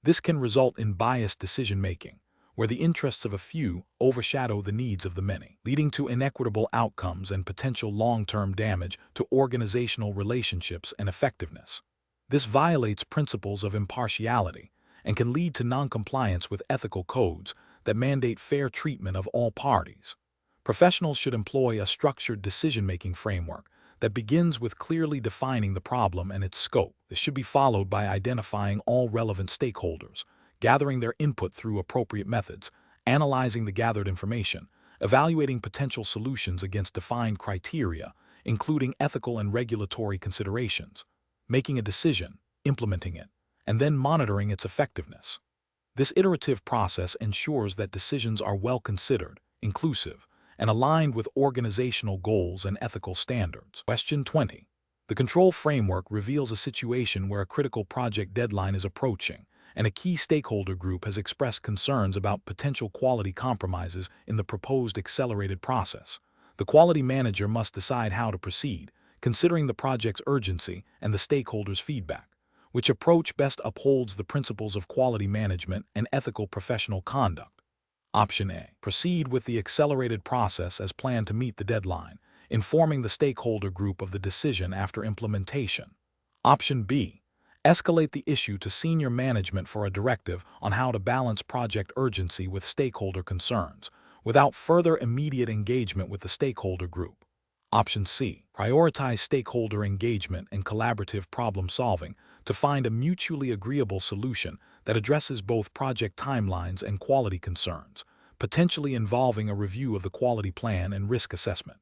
This can result in biased decision-making, where the interests of a few overshadow the needs of the many, leading to inequitable outcomes and potential long-term damage to organizational relationships and effectiveness. This violates principles of impartiality and can lead to non-compliance with ethical codes that mandate fair treatment of all parties. Professionals should employ a structured decision-making framework that begins with clearly defining the problem and its scope. This should be followed by identifying all relevant stakeholders, gathering their input through appropriate methods, analyzing the gathered information, evaluating potential solutions against defined criteria, including ethical and regulatory considerations, making a decision, implementing it, and then monitoring its effectiveness. This iterative process ensures that decisions are well considered, inclusive, and aligned with organizational goals and ethical standards. Question 20. The control framework reveals a situation where a critical project deadline is approaching, and a key stakeholder group has expressed concerns about potential quality compromises in the proposed accelerated process. The quality manager must decide how to proceed, considering the project's urgency and the stakeholders' feedback. Which approach best upholds the principles of quality management and ethical professional conduct? Option A. Proceed with the accelerated process as planned to meet the deadline, informing the stakeholder group of the decision after implementation. Option B. Escalate the issue to senior management for a directive on how to balance project urgency with stakeholder concerns, without further immediate engagement with the stakeholder group. Option C. Prioritize stakeholder engagement and collaborative problem-solving to find a mutually agreeable solution that addresses both project timelines and quality concerns, potentially involving a review of the quality plan and risk assessment.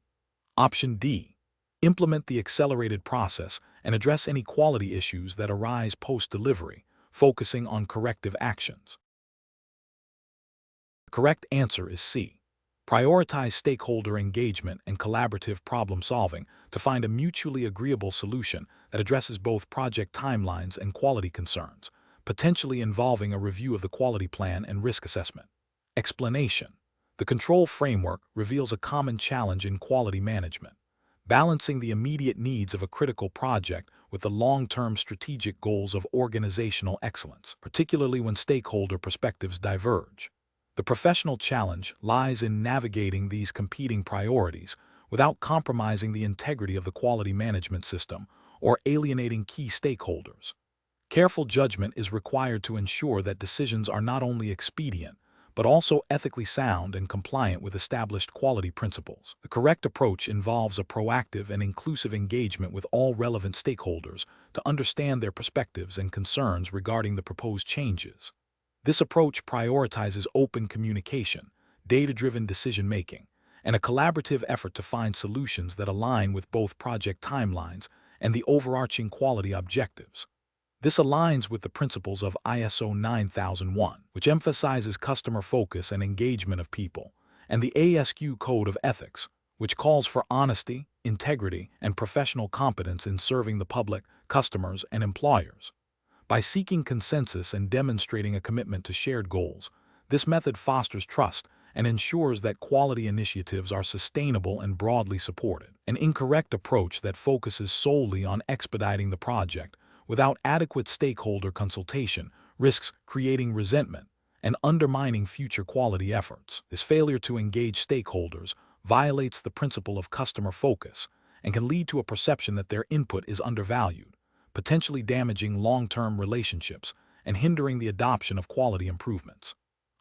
Option D. Implement the accelerated process and address any quality issues that arise post-delivery, focusing on corrective actions. The correct answer is C. Prioritize stakeholder engagement and collaborative problem-solving to find a mutually agreeable solution that addresses both project timelines and quality concerns, potentially involving a review of the quality plan and risk assessment. Explanation. The control framework reveals a common challenge in quality management: balancing the immediate needs of a critical project with the long-term strategic goals of organizational excellence, particularly when stakeholder perspectives diverge. The professional challenge lies in navigating these competing priorities without compromising the integrity of the quality management system or alienating key stakeholders. Careful judgment is required to ensure that decisions are not only expedient, but also ethically sound and compliant with established quality principles. The correct approach involves a proactive and inclusive engagement with all relevant stakeholders to understand their perspectives and concerns regarding the proposed changes. This approach prioritizes open communication, data-driven decision-making, and a collaborative effort to find solutions that align with both project timelines and the overarching quality objectives. This aligns with the principles of ISO 9001, which emphasizes customer focus and engagement of people, and the ASQ Code of Ethics, which calls for honesty, integrity, and professional competence in serving the public, customers, and employers. By seeking consensus and demonstrating a commitment to shared goals, this method fosters trust and ensures that quality initiatives are sustainable and broadly supported. An incorrect approach that focuses solely on expediting the project without adequate stakeholder consultation risks creating resentment and undermining future quality efforts. This failure to engage stakeholders violates the principle of customer focus and can lead to a perception that their input is undervalued, potentially damaging long-term relationships and hindering the adoption of quality improvements.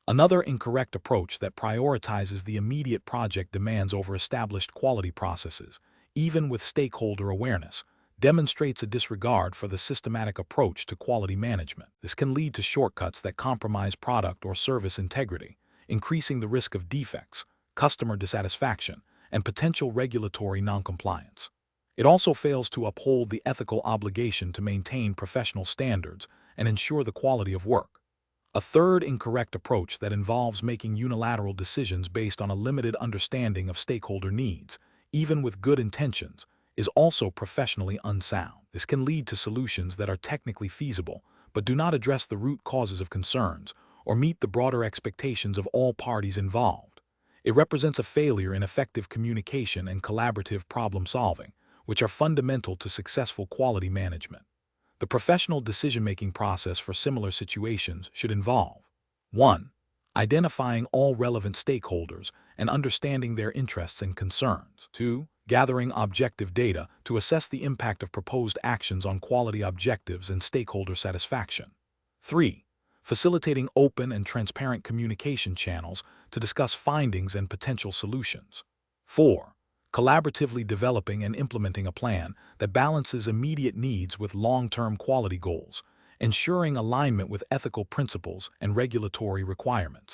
Another incorrect approach that prioritizes the immediate project demands over established quality processes, even with stakeholder awareness, demonstrates a disregard for the systematic approach to quality management. This can lead to shortcuts that compromise product or service integrity, increasing the risk of defects, customer dissatisfaction, and potential regulatory noncompliance. It also fails to uphold the ethical obligation to maintain professional standards and ensure the quality of work. A third incorrect approach that involves making unilateral decisions based on a limited understanding of stakeholder needs, even with good intentions, is also professionally unsound. This can lead to solutions that are technically feasible, but do not address the root causes of concerns or meet the broader expectations of all parties involved. It represents a failure in effective communication and collaborative problem-solving, which are fundamental to successful quality management. The professional decision-making process for similar situations should involve 1. Identifying all relevant stakeholders and understanding their interests and concerns. 2. Gathering objective data to assess the impact of proposed actions on quality objectives and stakeholder satisfaction. 3. Facilitating open and transparent communication channels to discuss findings and potential solutions. 4. Collaboratively developing and implementing a plan that balances immediate needs with long-term quality goals, ensuring alignment with ethical principles and regulatory requirements.